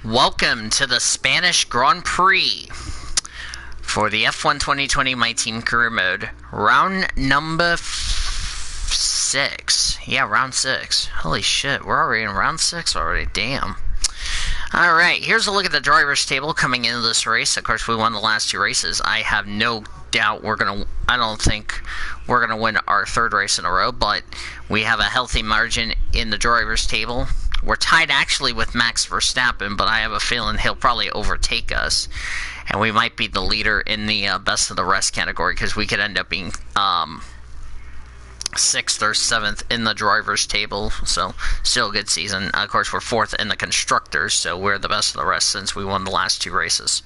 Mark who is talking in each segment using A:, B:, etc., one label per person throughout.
A: Welcome to the Spanish Grand Prix for the F1 2020 My Team Career Mode. Round number 6. Yeah, round 6. Holy shit, we're already in round 6 already. Damn. Alright, here's a look at the driver's table coming into this race. Of course, we won the last 2 races. I have no doubt I don't think we're gonna win our 3rd race in a row, but we have a healthy margin in the driver's table. We're tied actually with Max Verstappen, but I have a feeling he'll probably overtake us, and we might be the leader in the best of the rest category, because we could end up being 6th or 7th in the driver's table. So still a good season. Of course, we're 4th in the constructors, so we're the best of the rest since we won the last 2 races.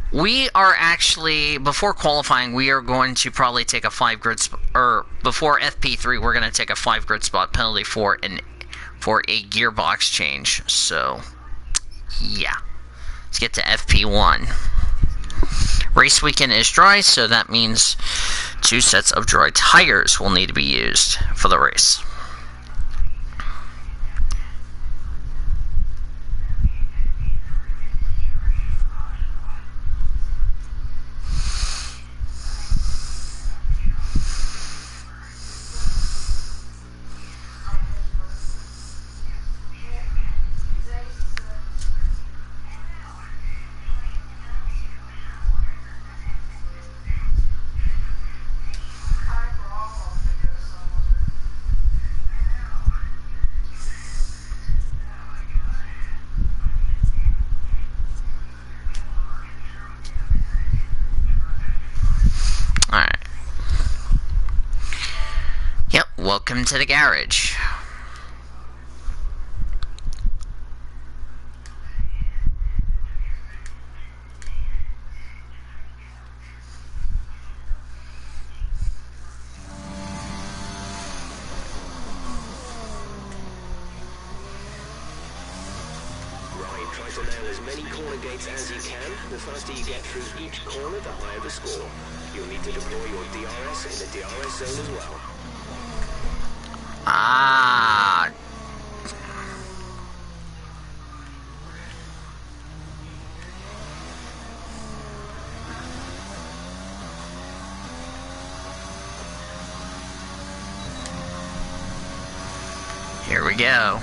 A: We are actually, before qualifying, we are going to probably take a 5 grid spot, or before FP3, we're going to take a 5 grid spot penalty for a gearbox change. So, yeah. Let's get to FP1. Race weekend is dry, so that means 2 sets of dry tires will need to be used for the race. Alright. Yep, welcome to the garage.
B: Try to nail as many corner gates as you can. The faster you get through each corner, the higher the score. You'll need to deploy your DRS in the DRS zone as well.
A: Ah. Here we go.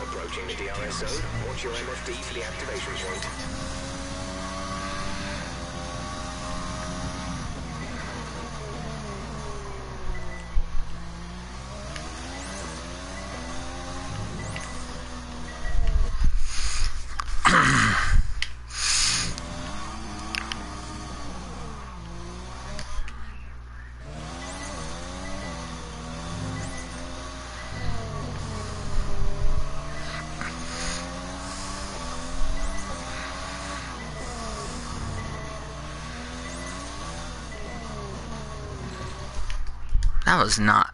B: Approaching the DRS zone, watch your MFD for the activation point.
A: That was not.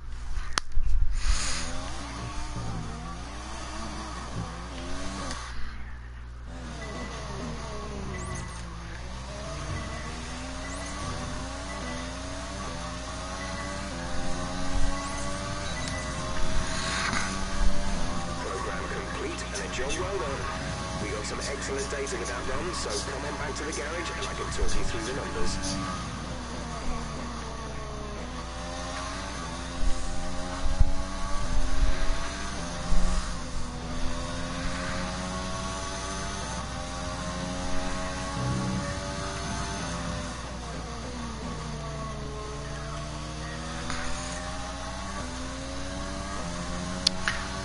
B: Program complete and a job well done. We got some excellent data with that run, so come on back to the garage and I can talk you through the numbers.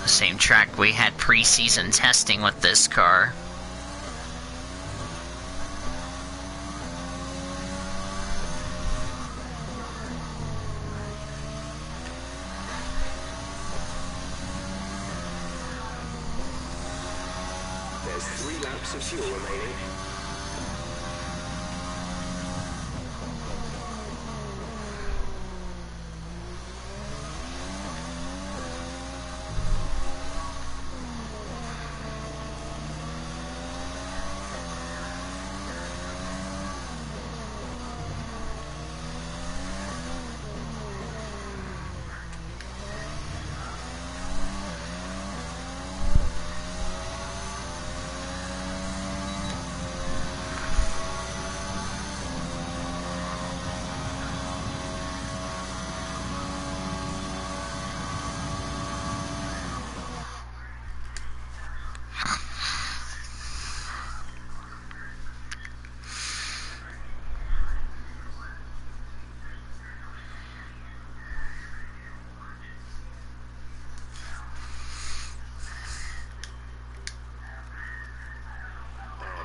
A: the same track we had pre-season testing with this car.
B: There's 3 laps of fuel remaining.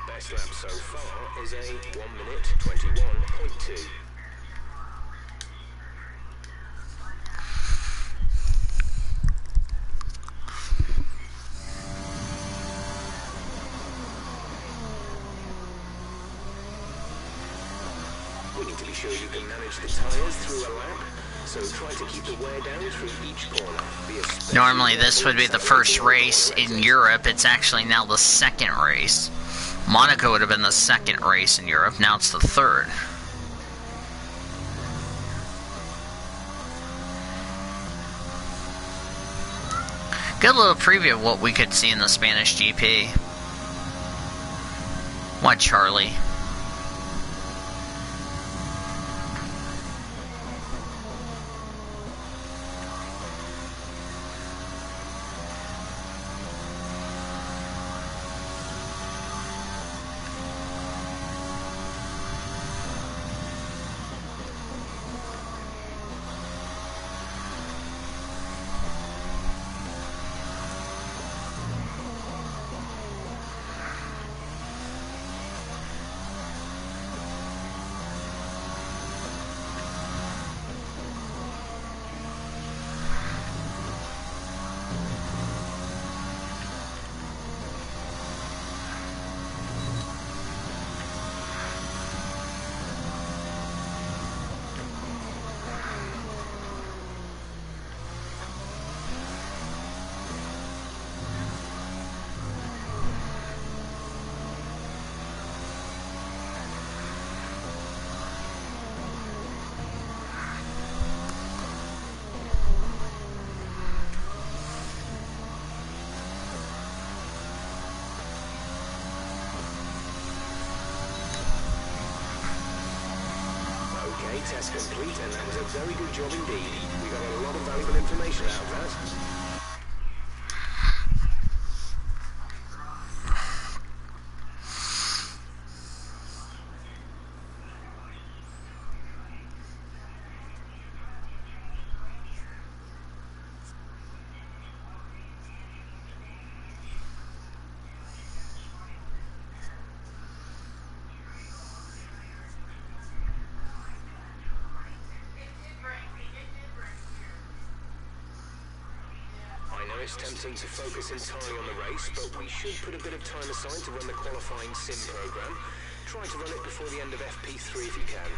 B: Best lap so far is a 1 minute 21.2. We need to be sure you can manage the tyres through a lap, so try to keep the wear down through each corner.
A: Normally this would be the first race in Europe. It's actually now the second race. Monaco would have been the second race in Europe. Now it's the third. Good little preview of what we could see in the Spanish GP. What, Charlie?
B: Test complete, and that was a very good job indeed. We got a lot of valuable information out of that. It's tempting to focus entirely on the race, but we should put a bit of time aside to run the qualifying sim program. Try to run it before the end of FP3 if you can.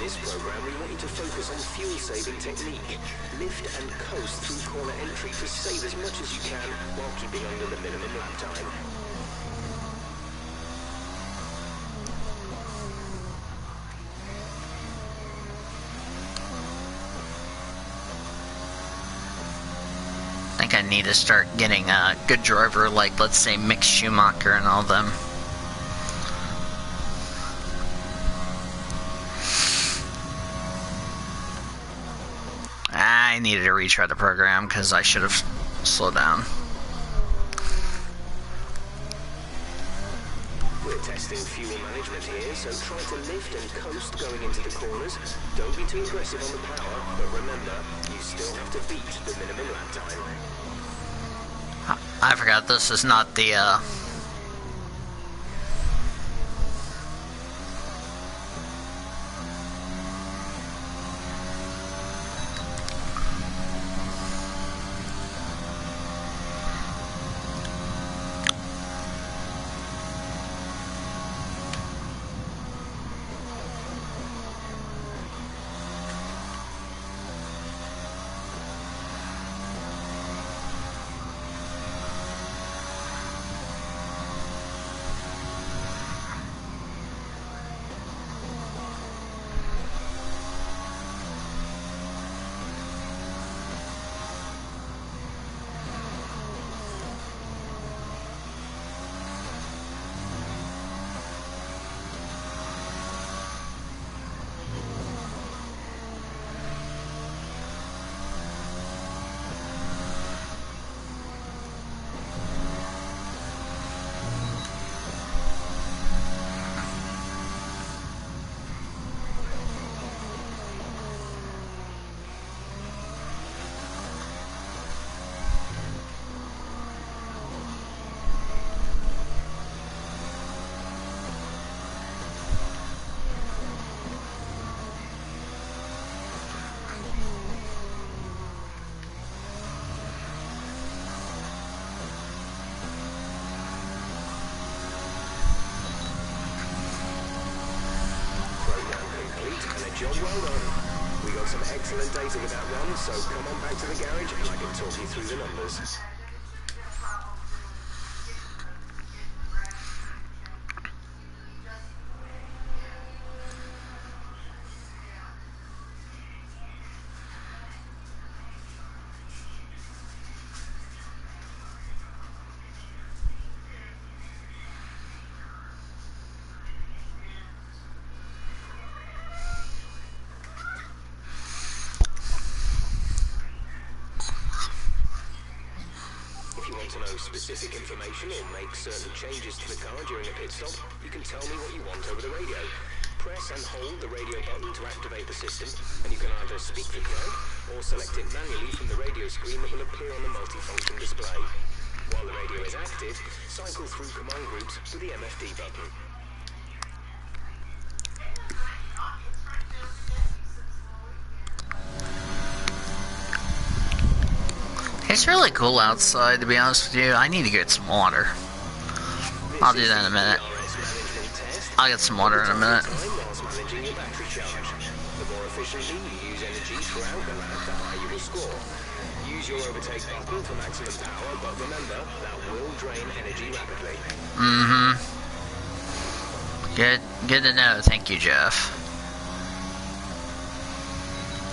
B: this program, we want you to focus on fuel-saving technique. Lift and coast through corner entry to save as much as you can while keeping under the minimum lap time.
A: I think I need to start getting a good driver like, let's say, Mick Schumacher and all them. I needed to retry the program because I should have slowed down.
B: We're testing fuel management here, so try to lift and coast going into the corners. Don't be too aggressive on the power, but remember, you still have to beat the minimum lap time.
A: I forgot this is not the,
B: Job well done. We got some excellent data with that run, so come on back to the garage and I can talk you through the numbers. If you want to know specific information or make certain changes to the car during a pit stop, you can tell me what you want over the radio. Press and hold the radio button to activate the system, and you can either speak the command or select it manually from the radio screen that will appear on the multifunction display. While the radio is active, cycle through command groups with the MFD button.
A: It's really cool outside, to be honest with you. I need to get some water. I'll do that in a minute. I'll get some water in a minute.
B: The more efficiently you use energy throughout the lap, the higher you will score. Use your overtake button for maximum power, but remember, that will drain energy rapidly.
A: Good to know. Thank you, Jeff.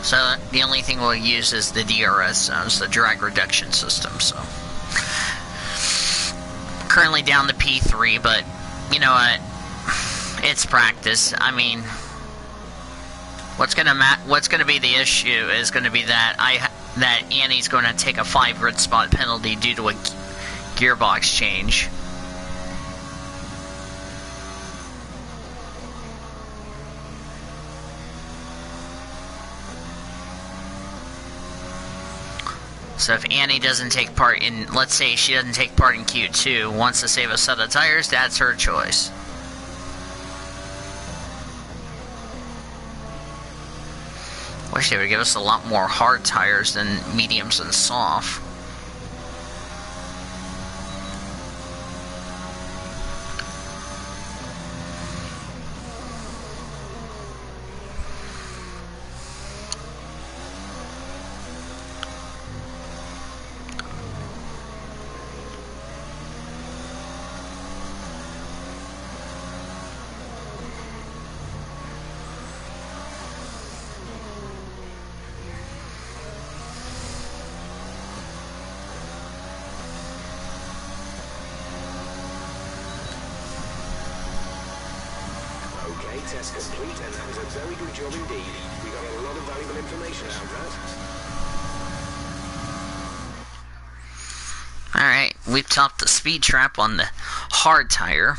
A: So the only thing we'll use is the DRS zones, the drag reduction system. So currently down to P3, but you know what? It's practice. I mean, what's gonna be the issue is going to be that Annie's going to take a 5 grid spot penalty due to a gearbox change. So if Annie doesn't take part in, let's say she doesn't take part in Q2, wants to save a set of tires, that's her choice. Wish they would give us a lot more hard tires than mediums and soft.
B: Okay, test complete, and that was a very good job indeed. We got a lot of valuable information out of that.
A: Alright, we've topped the speed trap on the hard tire.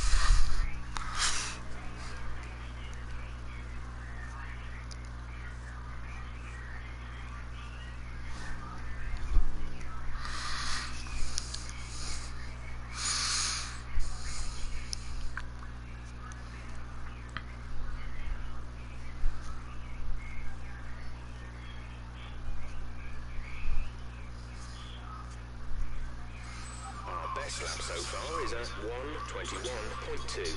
B: Best lap so far is at 1:21.2.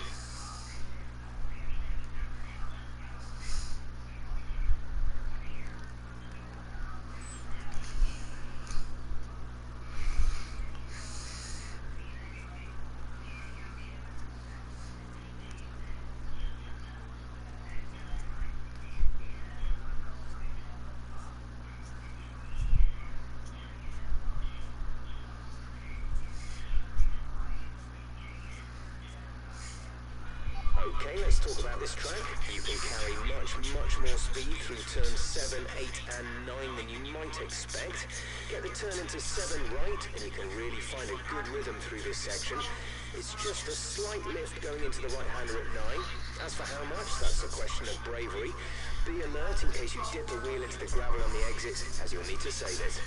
B: Okay, let's talk about this track. You can carry much more speed through turns 7, 8 and 9 than you might expect. Get the turn into 7 right and you can really find a good rhythm through this section. It's just a slight lift going into the right-hander at 9. As for how much, that's a question of bravery. Be alert in case you dip the wheel into the gravel on the exit, as you'll need to save it.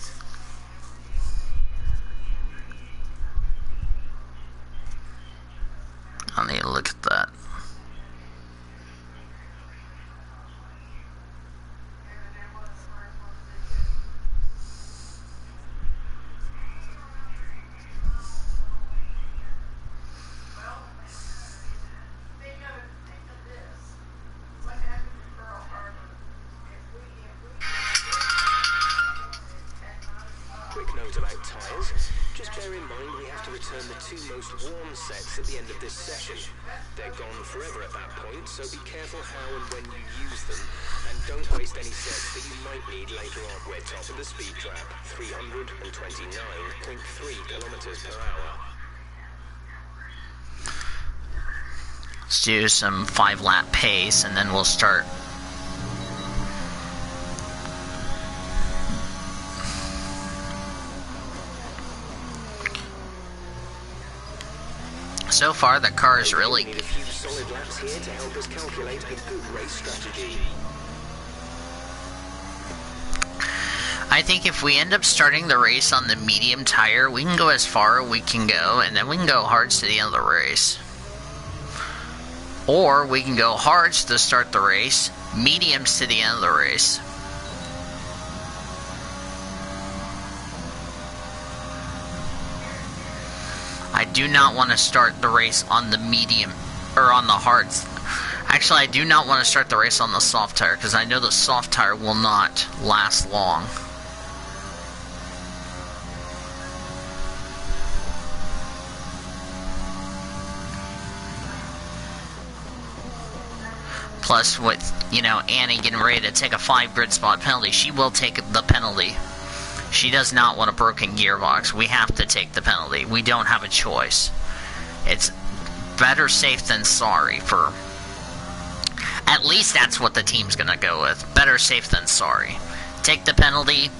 A: I need to look at that.
B: Quick note about tyres. Just bear in mind we have to return the 2 most worn sets at the end of this session. They're gone forever at that point, so be careful how and when you use them, and don't waste any sets that you might need later on. We're top of the speed trap, 329.3 kilometers per hour.
A: Let's do some 5-lap pace and then we'll start. So far, the car is really.
B: We need a few solid laps here to help us calculate a good race strategy.
A: I think if we end up starting the race on the medium tire, we can go as far as we can go, and then we can go hards to the end of the race. Or we can go hards to start the race, mediums to the end of the race. I do not want to start the race on the medium, or on the hards. Actually, I do not want to start the race on the soft tire, because I know the soft tire will not last long. Plus, with, Annie getting ready to take a 5 grid spot penalty, she will take the penalty. She does not want a broken gearbox. We have to take the penalty. We don't have a choice. It's better safe than sorry for... At least that's what the team's going to go with. Better safe than sorry. Take the penalty.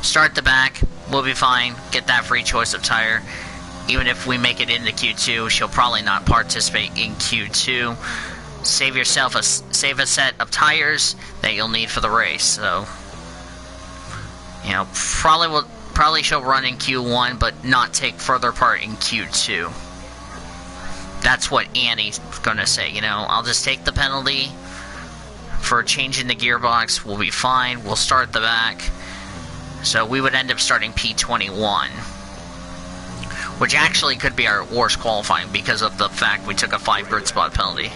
A: Start the back. We'll be fine. Get that free choice of tire. Even if we make it into Q2, she'll probably not participate in Q2. Save yourself a set of tires that you'll need for the race. So... probably she'll run in Q1, but not take further part in Q2. That's what Annie's gonna say, I'll just take the penalty for changing the gearbox, we'll be fine, we'll start the back. So we would end up starting P21. Which actually could be our worst qualifying because of the fact we took a 5 grid spot penalty.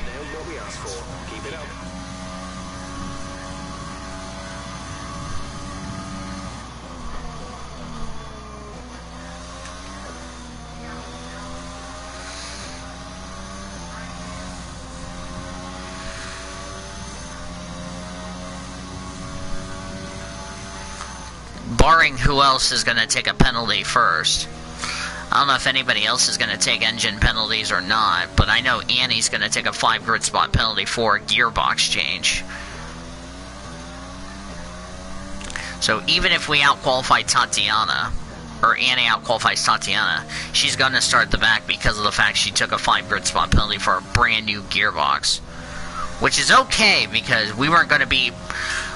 A: Barring who else is going to take a penalty first. I don't know if anybody else is going to take engine penalties or not, but I know Annie's going to take a 5 grid spot penalty for a gearbox change. So even if we out-qualify Tatiana, or Annie out-qualifies Tatiana, she's going to start the back because of the fact she took a 5 grid spot penalty for a brand new gearbox. Which is okay, because we weren't going to be...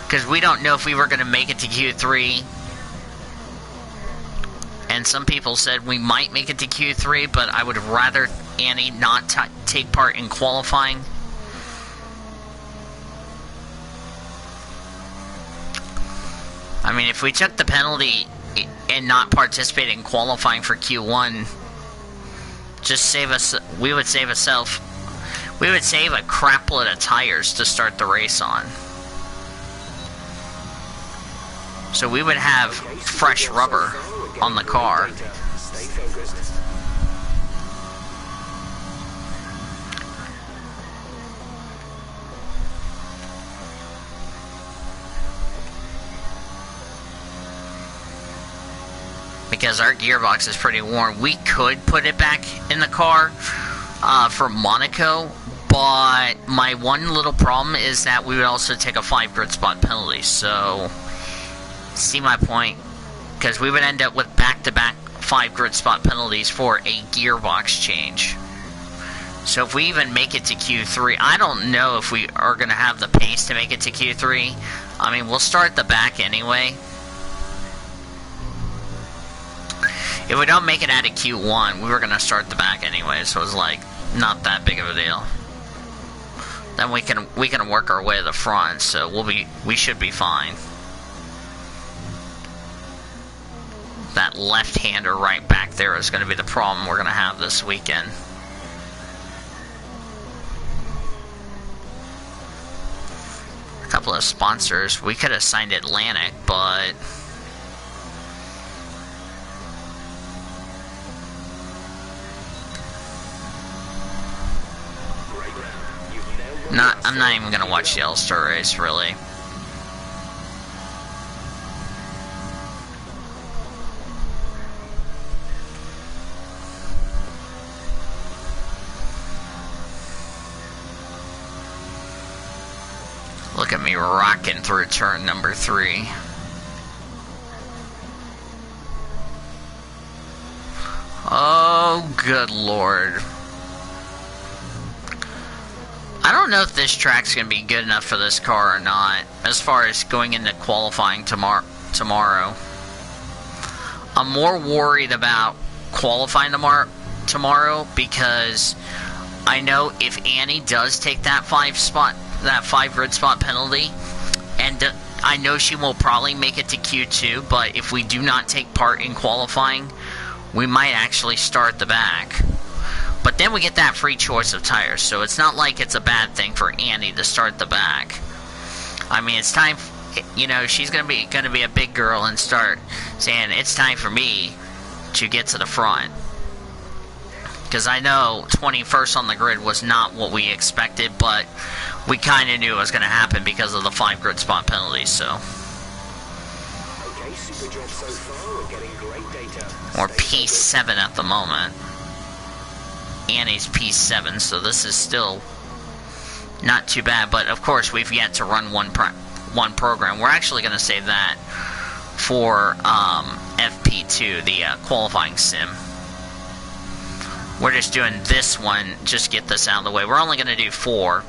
A: Because we don't know if we were going to make it to Q3. And some people said we might make it to Q3, but I would rather Annie not take part in qualifying. I mean, if we took the penalty and not participate in qualifying for Q1, just save us, we would save a crap load of tires to start the race on. So we would have fresh rubber on the car. Because our gearbox is pretty worn. We could put it back in the car for Monaco, but my one little problem is that we would also take a 5 grid spot penalty. So, see my point? Because we would end up with back-to-back 5 grid spot penalties for a gearbox change. So if we even make it to Q3, I don't know if we are going to have the pace to make it to Q3. I mean, we'll start the back anyway. If we don't make it out of Q1, we were going to start the back anyway, so it's like, not that big of a deal. Then we can work our way to the front, so we should be fine. That left-hander right back there is going to be the problem we're going to have this weekend. A couple of sponsors. We could have signed Atlantic, but... I'm not even going to watch the All-Star race, really. Look at me rocking through turn number 3. Oh, good lord. I don't know if this track's going to be good enough for this car or not, as far as going into qualifying tomorrow. I'm more worried about qualifying tomorrow because I know if Annie does take that 5 grid spot penalty, and I know she will probably make it to Q2, but if we do not take part in qualifying, we might actually start the back. But then we get that free choice of tires, so it's not like it's a bad thing for Annie to start the back. I mean, it's time, you know, she's gonna be a big girl and start saying it's time for me to get to the front. Because I know 21st on the grid was not what we expected, but we kind of knew it was going to happen because of the 5 grid spot penalties, so.
B: Okay, super job so far. We're getting great data.
A: Or P7 at the moment. Annie's P7, so this is still not too bad, but of course we've yet to run one program. We're actually going to save that for FP2, the qualifying sim. We're just doing this one, just get this out of the way. We're only going to do 4.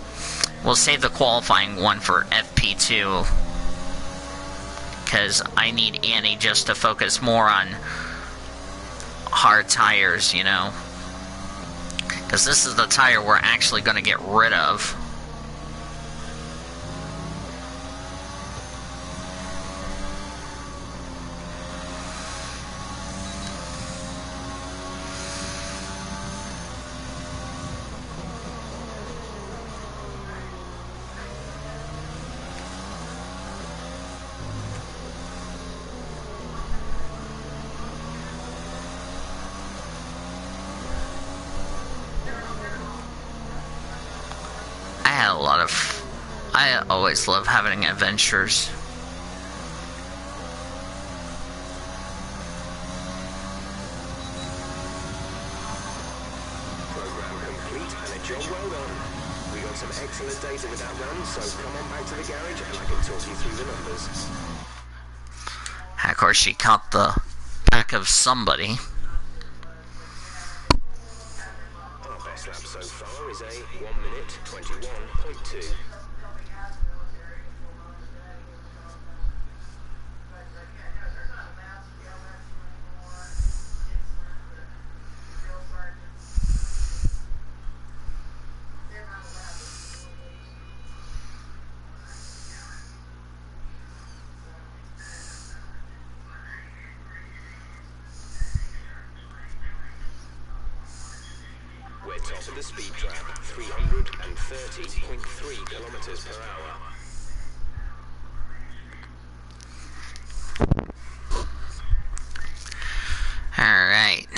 A: We'll save the qualifying one for FP2, because I need Annie just to focus more on hard tires, you know. Because this is the tire we're actually going to get rid of. I always love having adventures.
B: Job well done. We got some excellent data with that run, so come on back to the garage and I can talk you through the numbers.
A: Of course, she caught the back of somebody.
B: Our best lap so far is a 1 minute 21.2. We're top of the speed trap, 330.3 kilometers per hour.
A: Alright.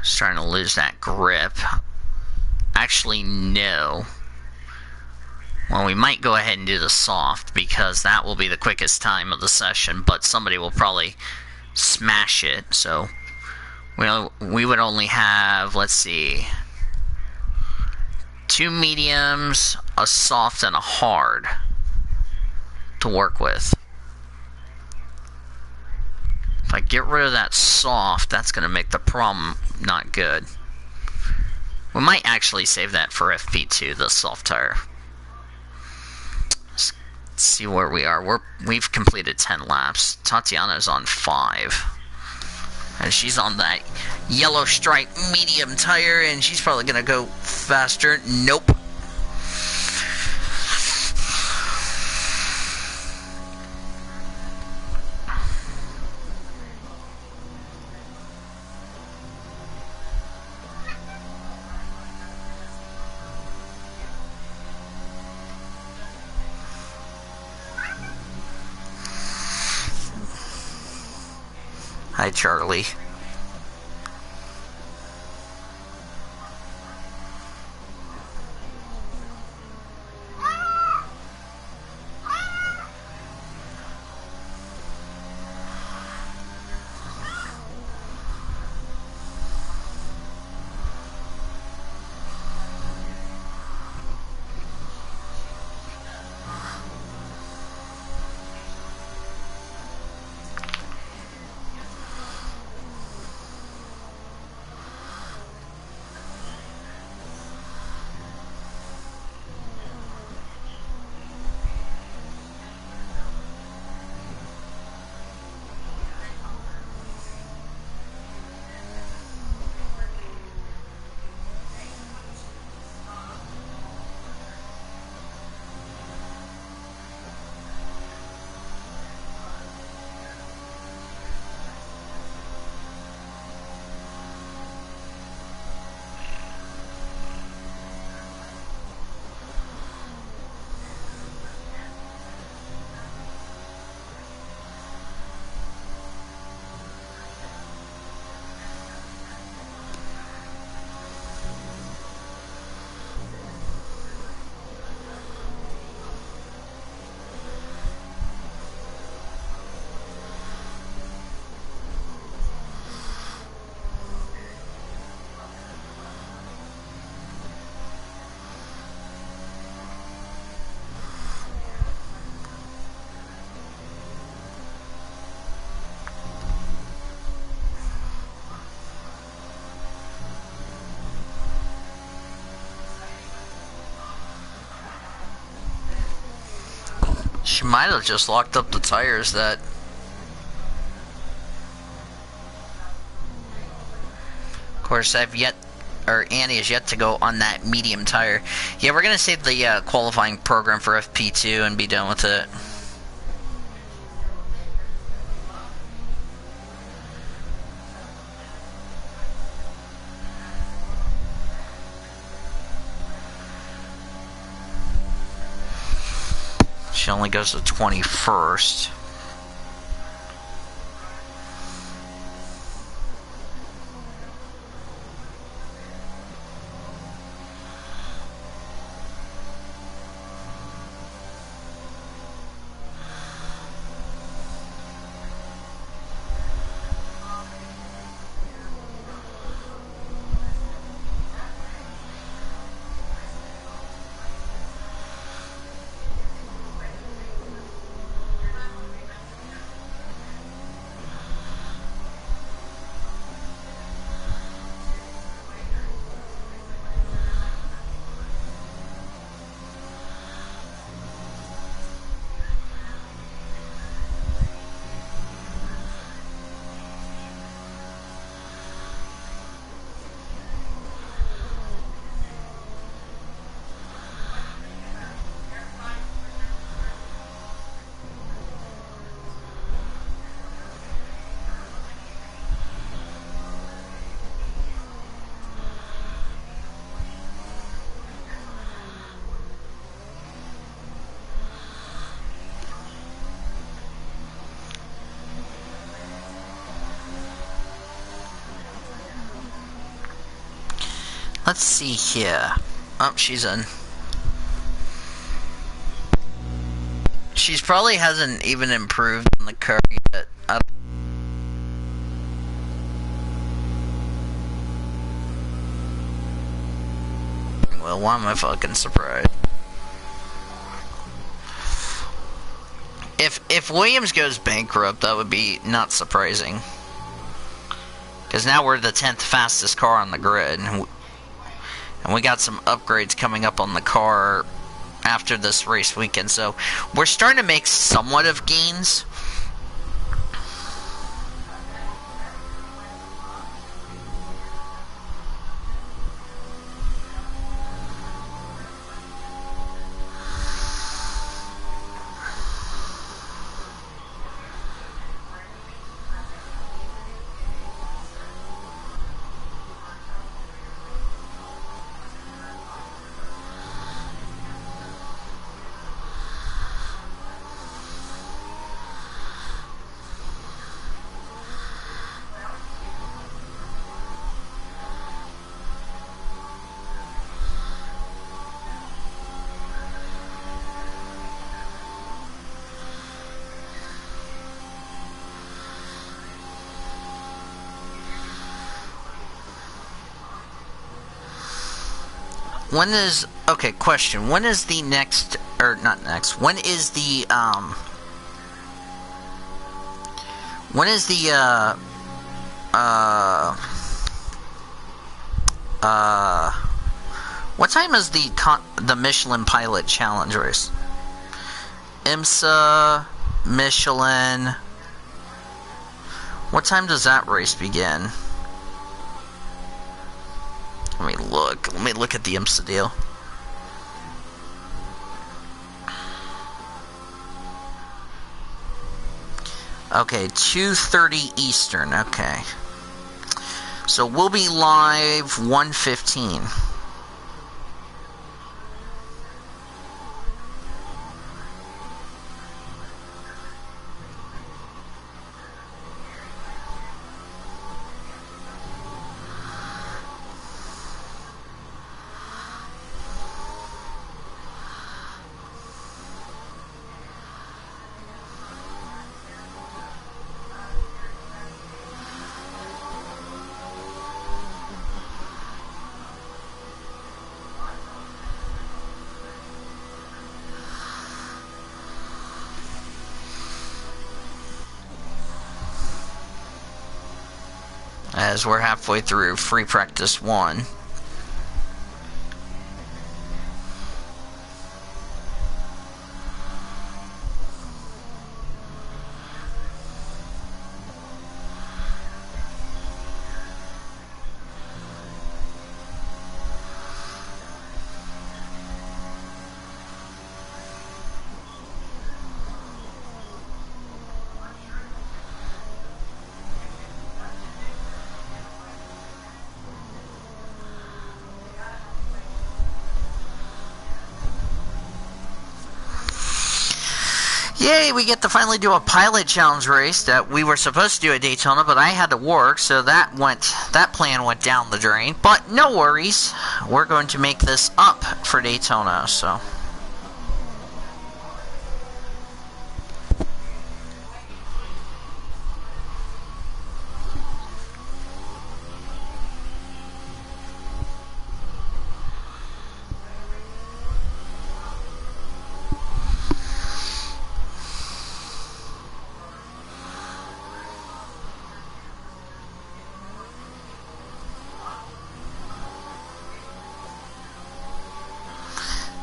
A: Starting to lose that grip. Actually, no. Well, we might go ahead and do the soft, because that will be the quickest time of the session, but somebody will probably smash it, so we would only have, let's see, 2 mediums, a soft, and a hard to work with. If I get rid of that soft, that's going to make the problem not good. We might actually save that for FP2, the soft tire. Let's see where we are. We've completed 10 laps. Tatiana's on 5. And she's on that yellow stripe medium tire, and she's probably going to go faster. Nope. Hi, Charlie. She might have just locked up the tires that... Of course, Annie has yet to go on that medium tire. Yeah, we're going to save the qualifying program for FP2 and be done with it. She only goes to 21st. Let's see here. Oh, she's in. She's probably hasn't even improved on the car yet. Well, why am I fucking surprised? If Williams goes bankrupt, that would be not surprising. Because now we're the 10th fastest car on the grid. And we got some upgrades coming up on the car after this race weekend. So we're starting to make somewhat of gains. When is... Okay, question. When is the next... Or, not next. When is the, When is the, what time is the Michelin Pilot Challenge race? IMSA, Michelin... What time does that race begin? Let me look. Let me look at the IMSA deal. Okay, 2:30 Eastern. Okay. So we'll be live 1:15. As we're halfway through free practice 1. Yay, we get to finally do a pilot challenge race that we were supposed to do at Daytona, but I had to work, so that plan went down the drain. But no worries, we're going to make this up for Daytona, so...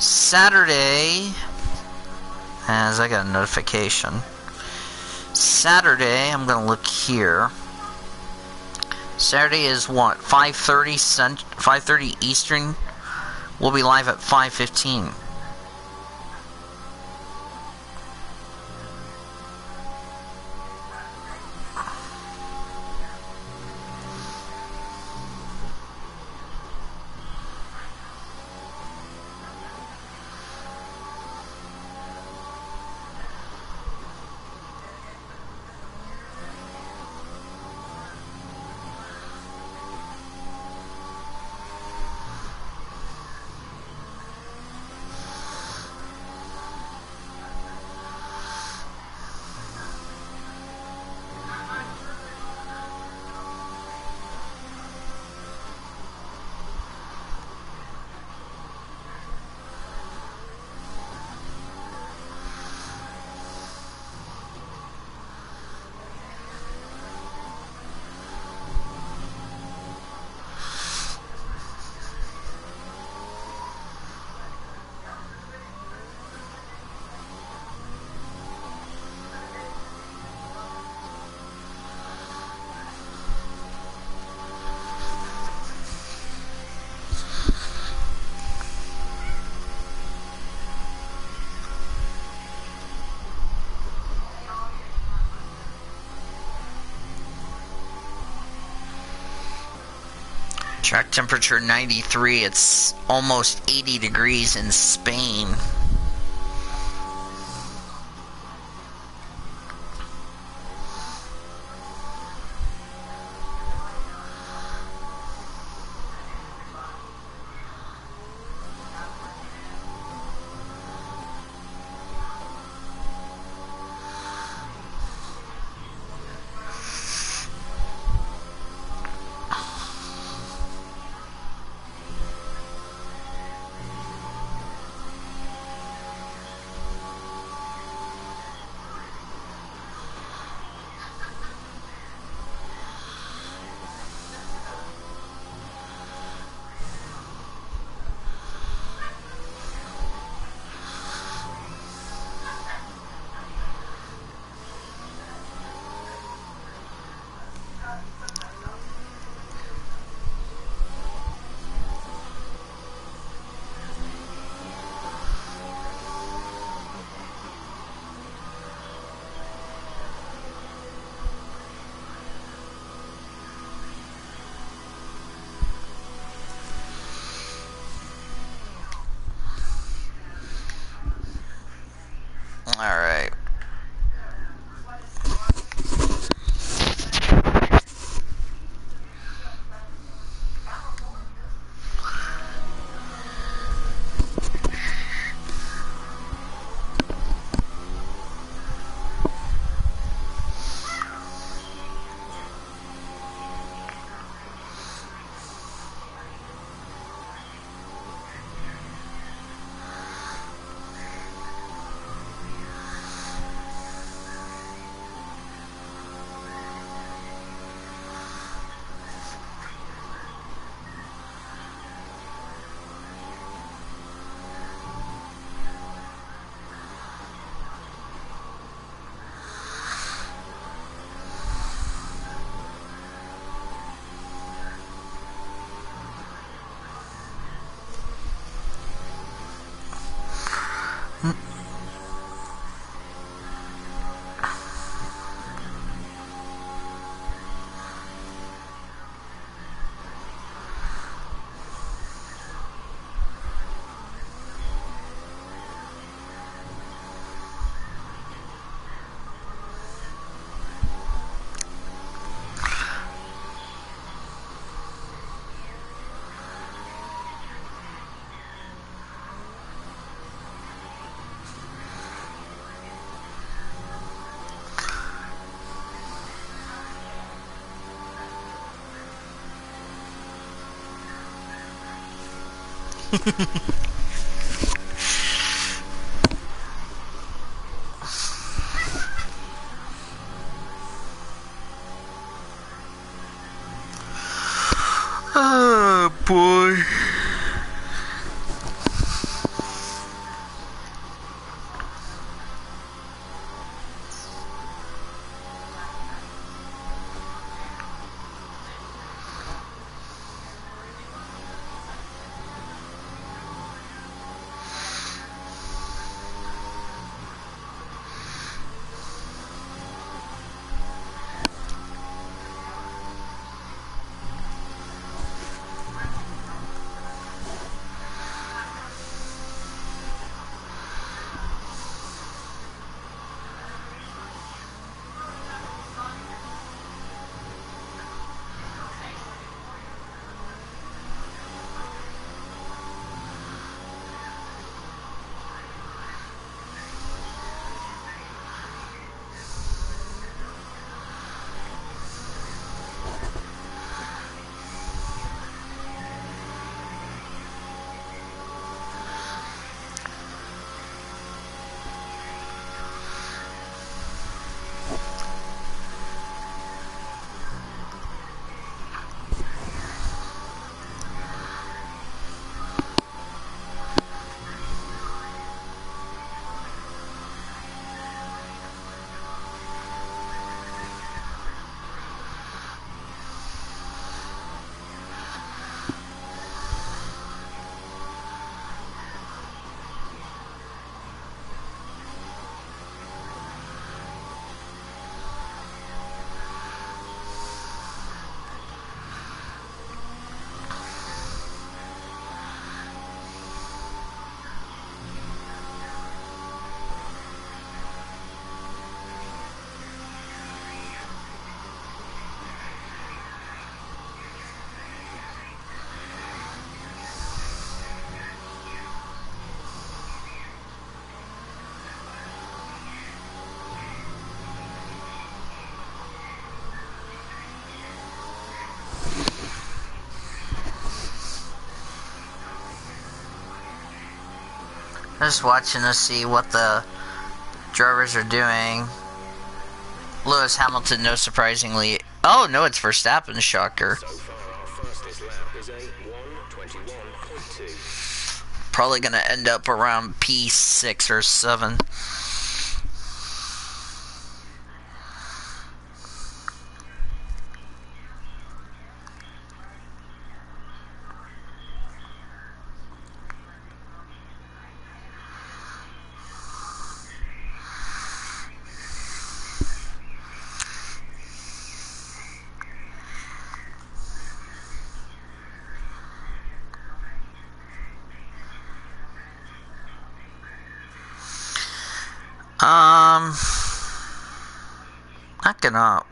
A: Saturday, as I got a notification. Saturday, I'm going to look here. Saturday is what? 5:30 Eastern. We'll be live at 5:15. Track temperature 93. It's almost 80 degrees in Spain. Alright. Oh boy. Just watching to see what the drivers are doing. Lewis Hamilton, no surprisingly. Oh, no, it's Verstappen, shocker.
B: So far, our fastest lap is a 1:21.2.
A: Probably going to end up around P6 or 7.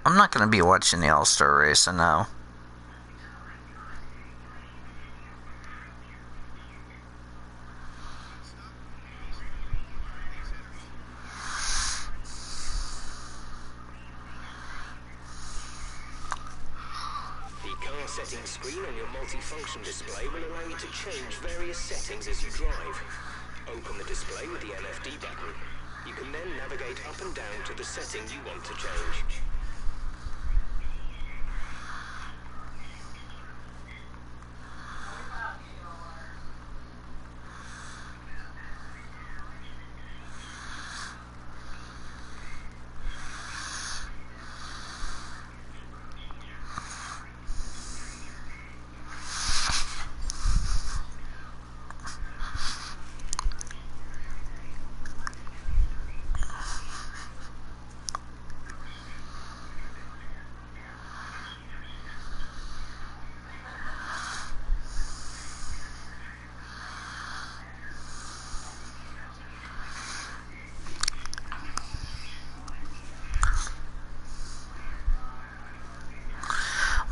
A: I'm not gonna be watching the All-Star race, I know.
B: The car settings screen on your multifunction display will allow you to change various settings as you drive. Open the display with the LFD button. You can then navigate up and down to the setting you want to change.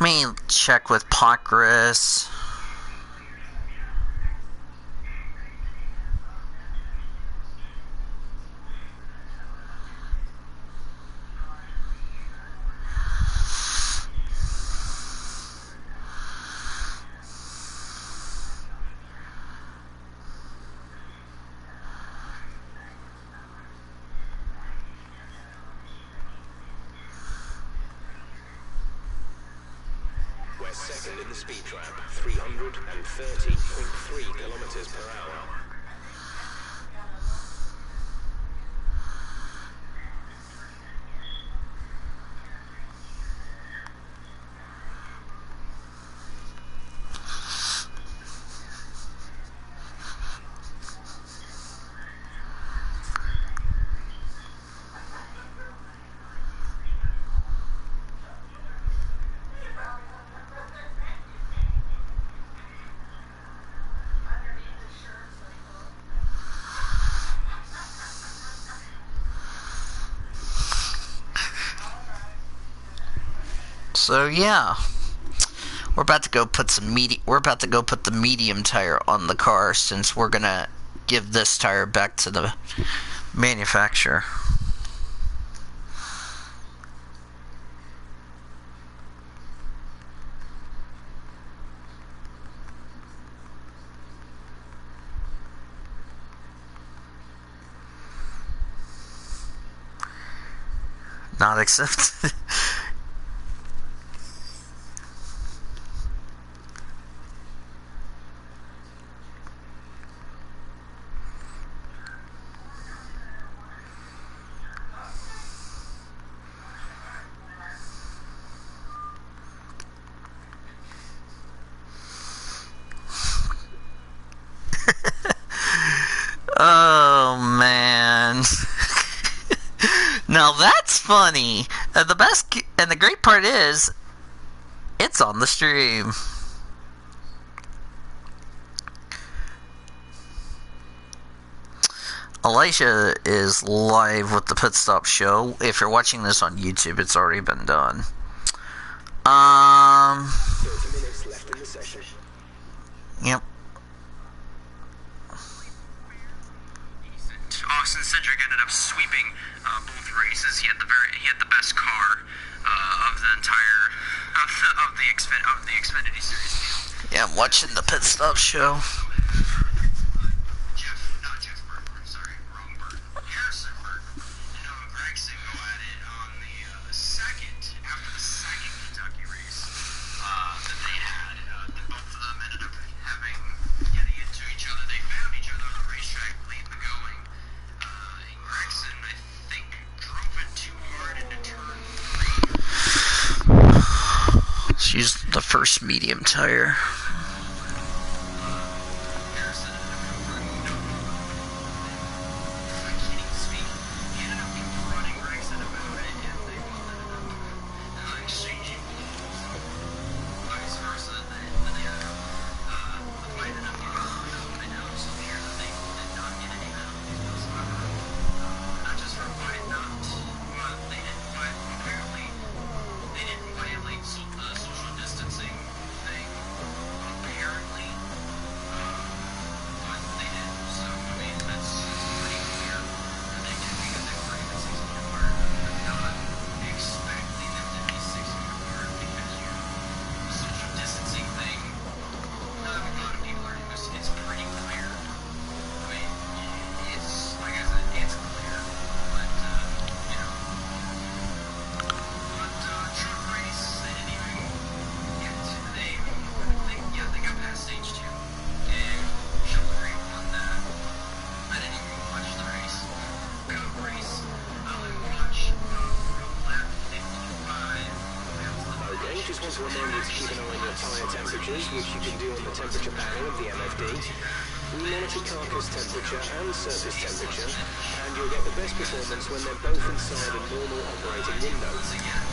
A: Let me check with Pocris.
B: We're second in the speed trap, 330.3 kilometers per hour.
A: So yeah, we're about to go put the medium tire on the car, since we're gonna give this tire back to the manufacturer. Not accepted. Oh man. Now that's funny. The great part is, it's on the stream. Elisha is live with the Pit Stop Show. If you're watching this on YouTube, it's already been done.
B: 30 minutes left in the session.
A: Yep.
C: Austin Cindric ended up sweeping both races. He had the best car of the entire of the Xfinity Series.
A: Yeah, I'm watching the Pit Stop Show. The first medium tire.
B: To remind you to keep an eye on your tyre temperatures, which you can do on the temperature panel of the MFD. We monitor carcass temperature and surface temperature, and you'll get the best performance when they're both inside a normal operating window.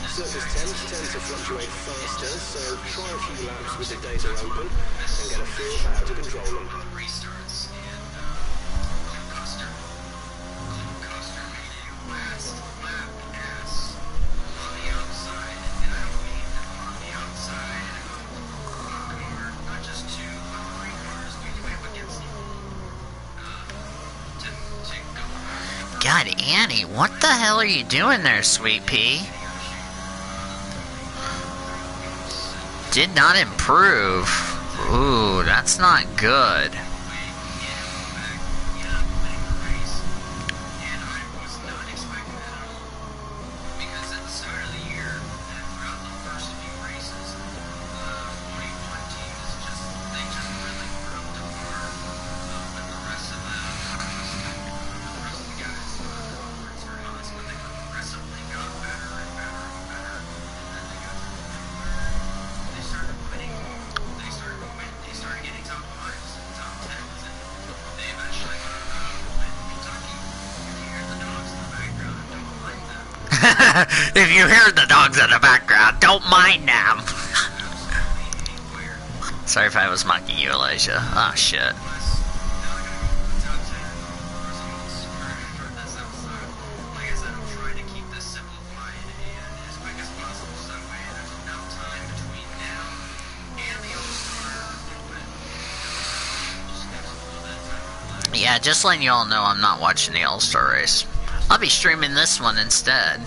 B: Surface temps tend to fluctuate faster, so try a few laps with the data open and get a feel for how to control them.
A: God, Annie, what the hell are you doing there, sweet pea? Did not improve. Ooh, that's not good. If you hear the dogs in the background, don't mind them. Sorry if I was mocking you, Elijah. Oh, shit. Yeah, just letting you all know I'm not watching the All-Star race. I'll be streaming this one instead.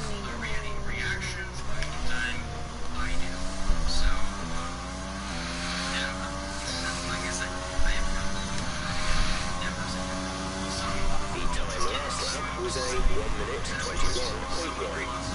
B: Was a 1 minute 21.1.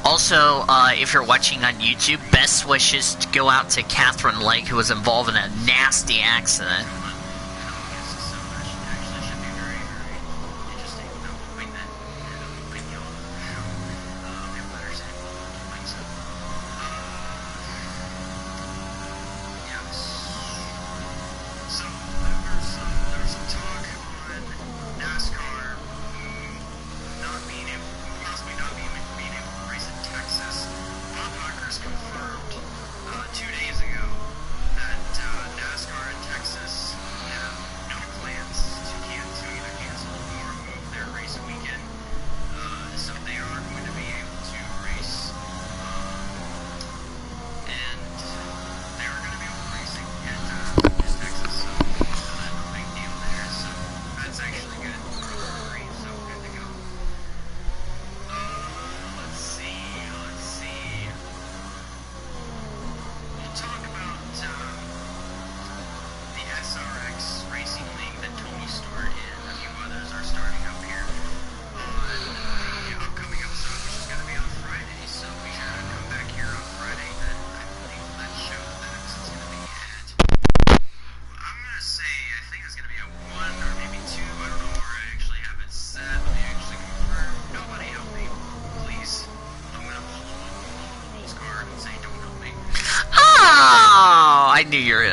A: Also, if you're watching on YouTube, best wishes to go out to Catherine Lake, who was involved in a nasty accident.
C: Confirmed 2 days ago that NASCAR in Texas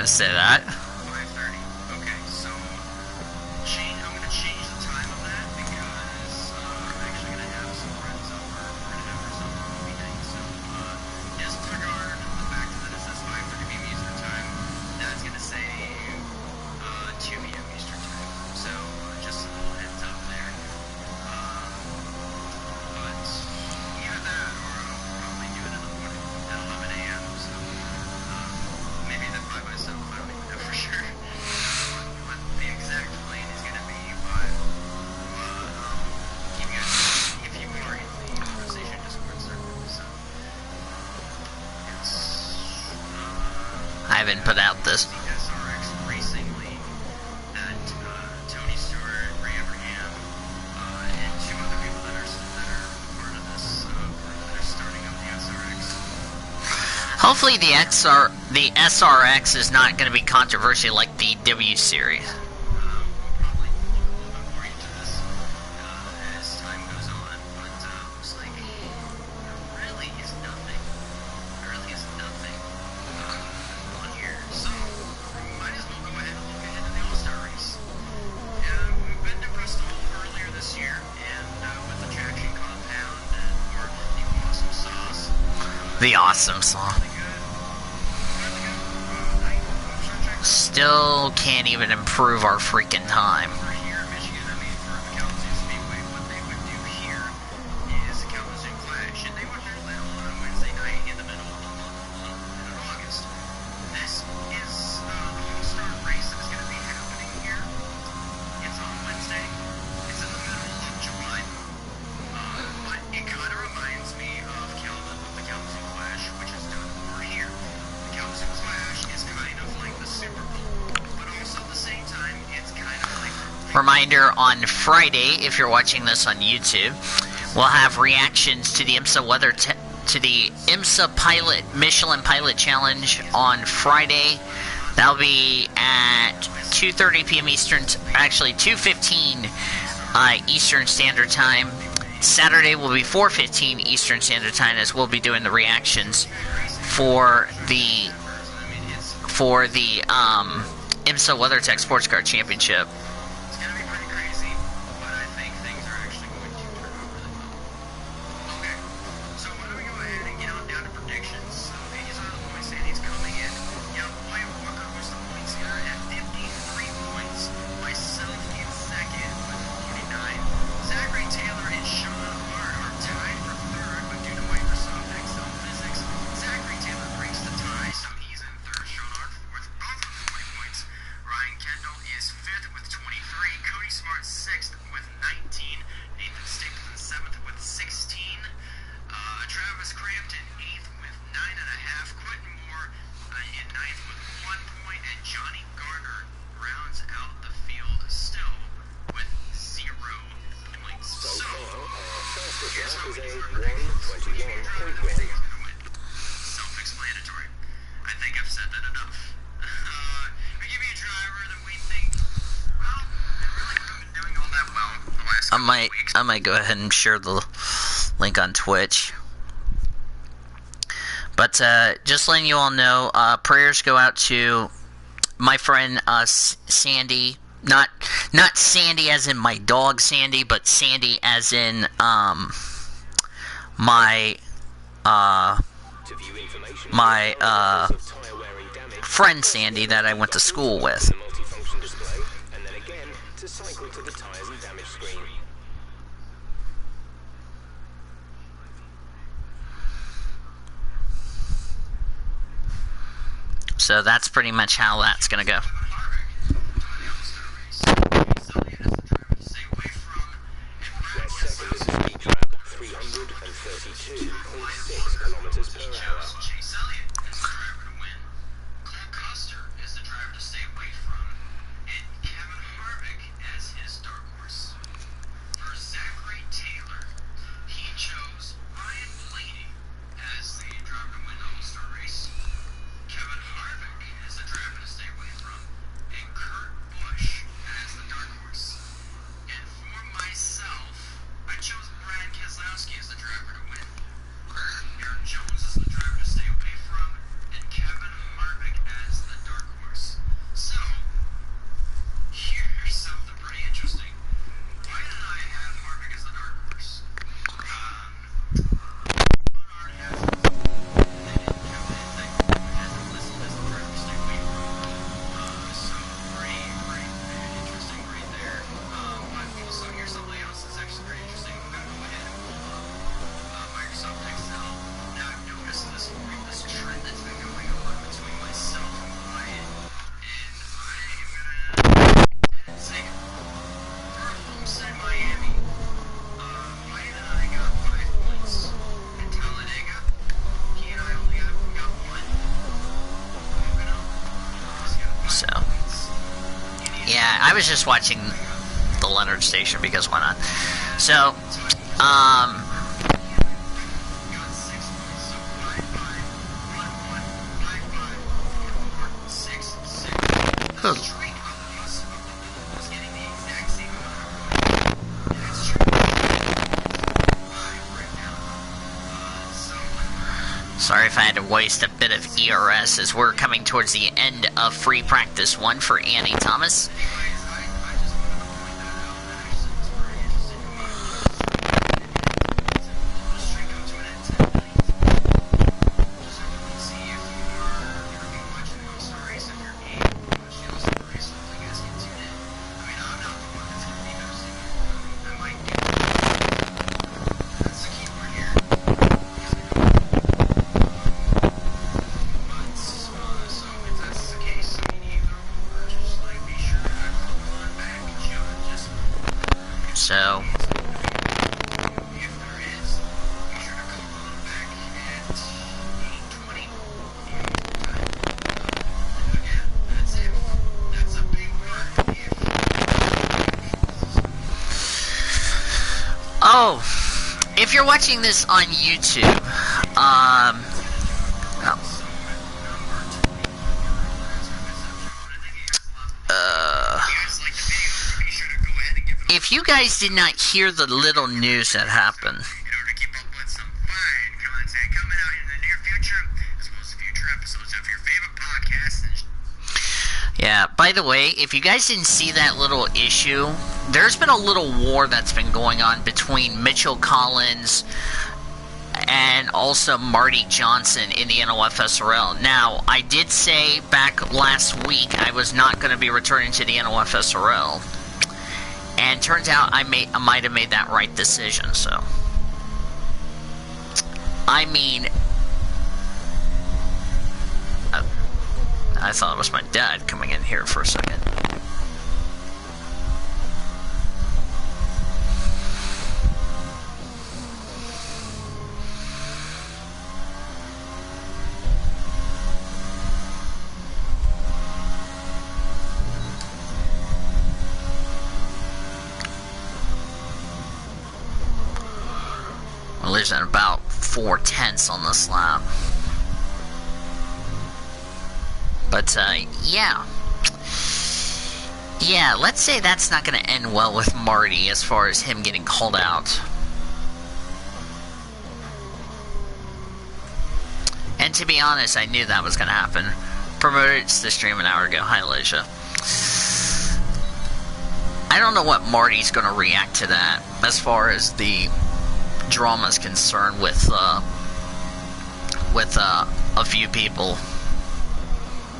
A: gonna say that.
C: 5:30. Okay, so I'm gonna change the time of that because I'm actually gonna have some friends over. We're gonna have some movie night. So disregard the fact that it says 5:30 p.m. Eastern time. That's gonna say 2 p.m. Eastern time. So just a little heads up there. But either that or I'll probably do it in the morning at 11 a.m. So maybe the 5 by 7. I don't even know for sure what the exact plane is going to be, but keep you guys if you are in the conversation Discord server. So it's
A: I haven't put out this.
C: the SRX Racing League that Tony Stewart, Ray Abraham, and 2 other people that are part of this group that are starting up the SRX.
A: Hopefully the SRX is not going to be controversial like the W Series.
C: We'll probably look a little bit more into this as time goes on, but looks like there really is nothing. There really is nothing on here. So we might as well go ahead and look ahead to the All-Star race. We've been to Bristol earlier this year, and with the traction compound or the awesome sauce.
A: The awesome song.
C: Really good. I'm sure check
A: Still can't even improve our freaking time.
C: over here in Michigan, I mean, for Kalamazoo Speedway, what they would do here is a Kalamazoo Clash, and they would hold it on Wednesday night in the middle of the month in August. This is the All-Star race that is going to be happening here. It's on Wednesday. It's in the middle of July. But it kind of reminds me of the Kalamazoo Clash, which is done over here. The Kalamazoo Clash is kind of like the Super Bowl, but also at the same time, it's kind of like
A: Reminder, on Friday, if you're watching this on YouTube, we'll have reactions to the IMSA Pilot Michelin Pilot Challenge on Friday. That'll be at 2:30 p.m. Eastern, actually 2:15 Eastern Standard Time. Saturday will be 4:15 Eastern Standard Time, as we'll be doing the reactions for the IMSA WeatherTech Sports Car Championship.
C: it's going to be pretty crazy, but I think things are actually going to turn out really well. Okay, so why don't we go ahead and get on down to predictions. So these are the points standings coming in. Wyatt Walker was the points leader at 53 points. Myself in second with 49. Zachary Taylor and Sean Hart are tied for third, but due to Microsoft Excel physics, Zachary Taylor breaks the tie, so he's in third. Sean Hart fourth, both with 20 points. Ryan Kendall is fifth with 23. Cody Smart sixth with 19. Nathan Stapleton seventh with 16. Travis Crampton eighth with 9.5. Quentin Moore in ninth with 1 point, and Johnny Garner rounds out the field still with 0 points. So here's how we do our predictions. Who do you think is going to win? Self-explanatory. I think I've said that enough. We give you a driver that we think, well, they really haven't been doing all that well the last couple of weeks.
A: I might go ahead and share the link on Twitch. But just letting you all know, prayers go out to my friend Sandy. Not Sandy as in my dog Sandy, but Sandy as in my
B: To view information
A: my
B: of tire wearing damage,
A: friend Sandy that I went to school with.
B: the multifunction display, and then again to cycle to the tires and damage screen.
A: So that's pretty much how that's gonna go.
B: Their second is a speed trap, 332.6 kilometers per hour.
C: Chase Elliott is the driver to win. Cole Custer is the driver to stay away from. And Kevin Harvick as his dark horse. For Zachary Taylor, he chose Ryan Blaney as the driver to win the All-Star race. Kevin Harvick is the driver to stay away from.
A: I was just watching the Leonard station because why not? So, sorry if I had to waste a bit of ERS as we're coming towards the end of free practice 1 for Andy Thomas. So, oh, if you're watching this on YouTube, if you guys did not hear the little news that happened,
C: in order to keep up with some fine content coming out in the near future, as well as future episodes of your favorite podcasts.
A: yeah, by the way, if you guys didn't see that little issue, there's been a little war that's been going on between Mitchell Collins and also Marty Johnson in the NOFSRL. Now, I did say back last week I was not going to be returning to the NOFSRL. And turns out I might have made that right decision, so. I mean, I thought it was my dad coming in here for a second. We're losing about 4/10 on this lap. But, yeah. Yeah, let's say that's not going to end well with Marty as far as him getting called out. And to be honest, I knew that was going to happen. Promoted the stream an hour ago. Hi, Alicia. I don't know what Marty's going to react to that as far as the drama is concerned with a few people.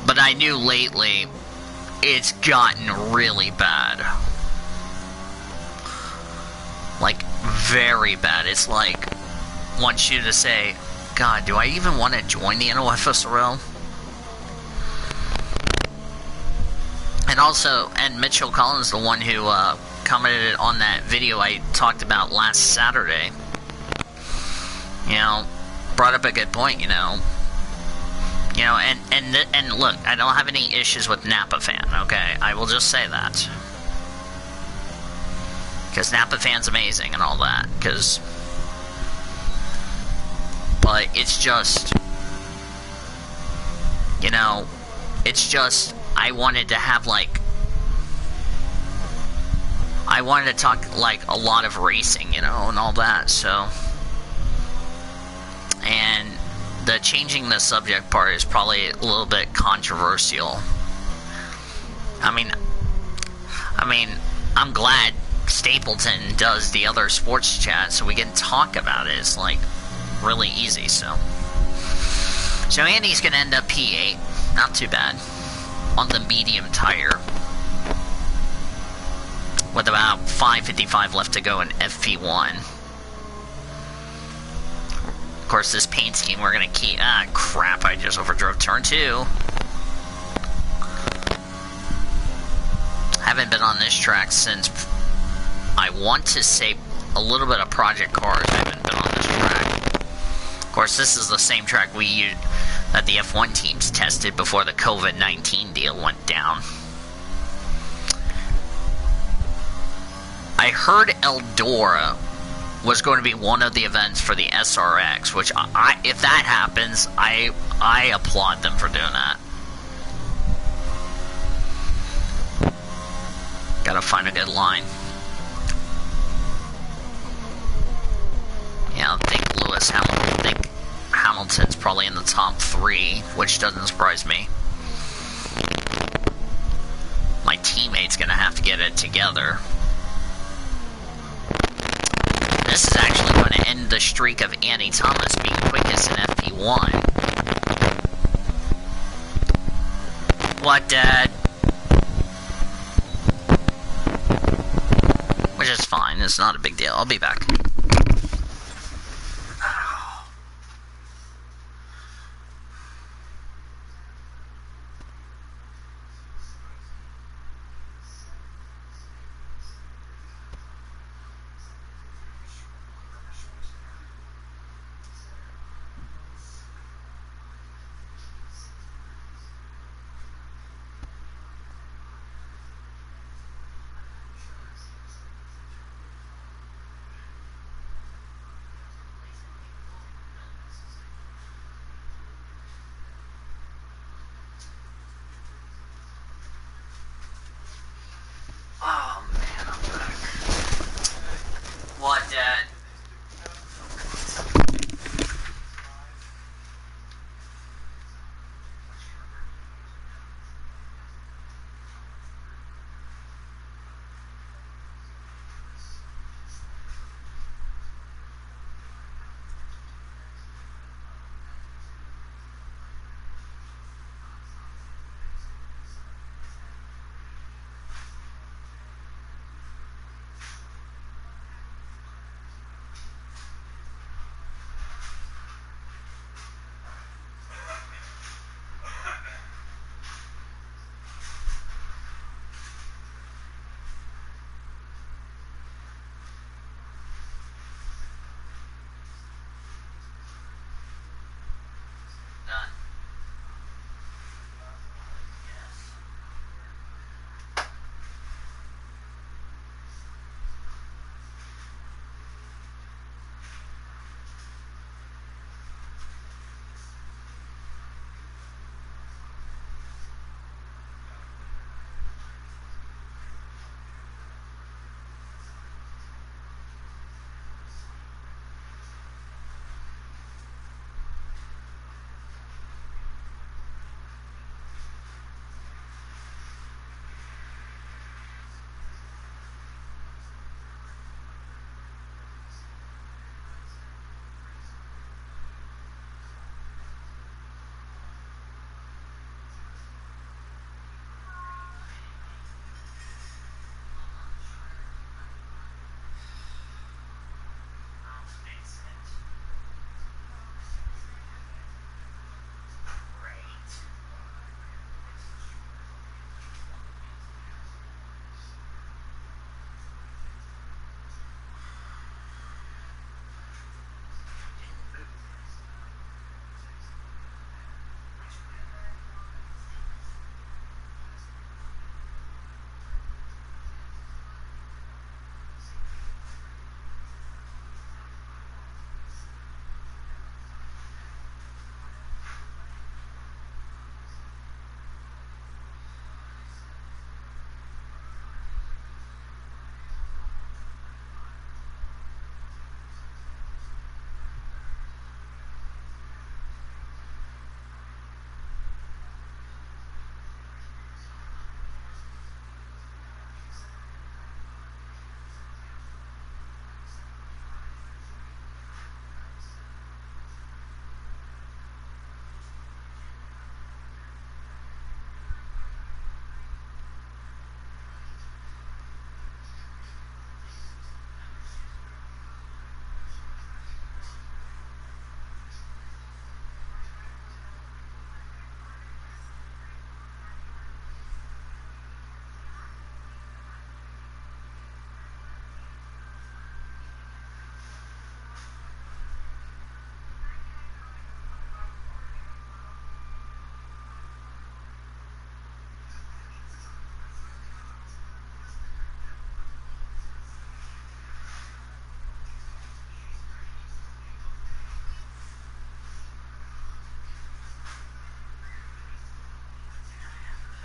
A: But I knew lately it's gotten really bad. Like, very bad. It's like, wants you to say, God, do I even want to join the NOFSRL? And also, and Mitchell Collins, the one who commented on that video I talked about last Saturday, you know, brought up a good point, you know, and look, I don't have any issues with Napa Fan, okay? I will just say that. Because Napa Fan's amazing and all that, but it's just, you know, it's just, I wanted to have, like, I wanted to talk, like, a lot of racing, you know, and all that, so. And the changing the subject part is probably a little bit controversial. I mean, I'm glad Stapleton does the other sports chat so we can talk about it. It's, like, really easy, so. So Andy's going to end up P8. Not too bad. On the medium tire. With about 5:55 left to go in FP1. Of course, this paint scheme we're going to keep... Ah, crap, I just overdrove turn 2. Haven't been on this track since... I want to say a little bit of Project Cars. I haven't been on this track. Of course, this is the same track we used... that the F1 teams tested before the COVID-19 deal went down. I heard Eldora was going to be one of the events for the SRX, which if that happens, I applaud them for doing that. Gotta find a good line. Yeah, I think Hamilton's probably in the top 3, which doesn't surprise me. My teammate's gonna have to get it together. This is actually going to end the streak of Annie Thomas being quickest in FP1. What, Dad? Which is fine, it's not a big deal. I'll be back.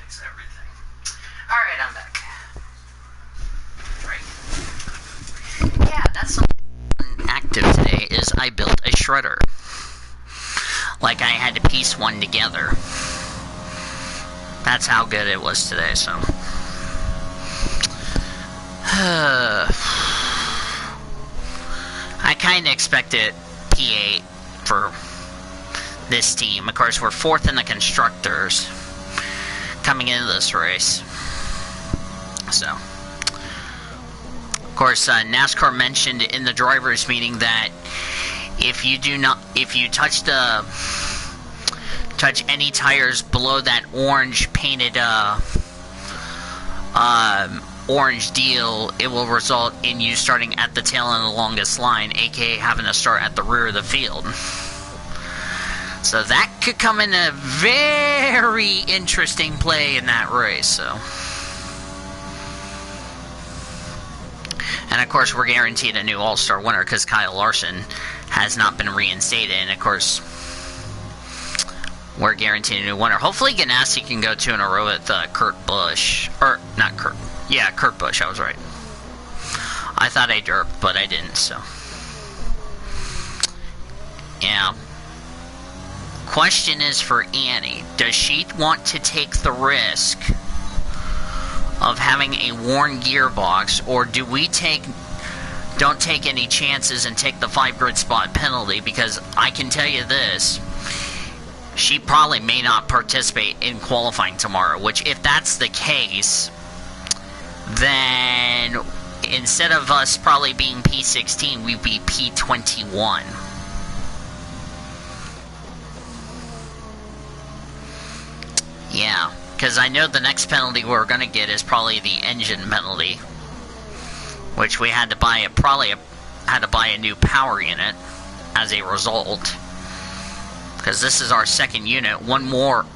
C: It's everything.
A: Alright, I'm back. Right. Yeah, that's something active today is I built a shredder. Like I had to piece one together. That's how good it was today, so. I kind of expected P8 for this team. Of course, we're 4th in the constructors coming into this race. So, of course, NASCAR mentioned in the drivers' meeting that if you touch any tires below that orange painted orange deal, it will result in you starting at the tail end of the longest line, aka having to start at the rear of the field. So that could come in a very interesting play in that race. So, and of course, we're guaranteed a new All-Star winner because Kyle Larson has not been reinstated, and of course, we're guaranteed a new winner. Hopefully, Ganassi can go 2 in a row with Kurt Busch. Or, not Kurt. Yeah, Kurt Busch, I was right. I thought I derped, but I didn't, so. Yeah. Question is for Annie. Does she want to take the risk of having a worn gearbox, or do we don't take any chances and take the 5 grid spot penalty? Because I can tell you this, she probably may not participate in qualifying tomorrow, which if that's the case, then instead of us probably being P16, we'd be P21. Yeah, because I know the next penalty we're going to get is probably the engine penalty, which we had to buy a new power unit as a result. Because this is our 2nd unit. One more,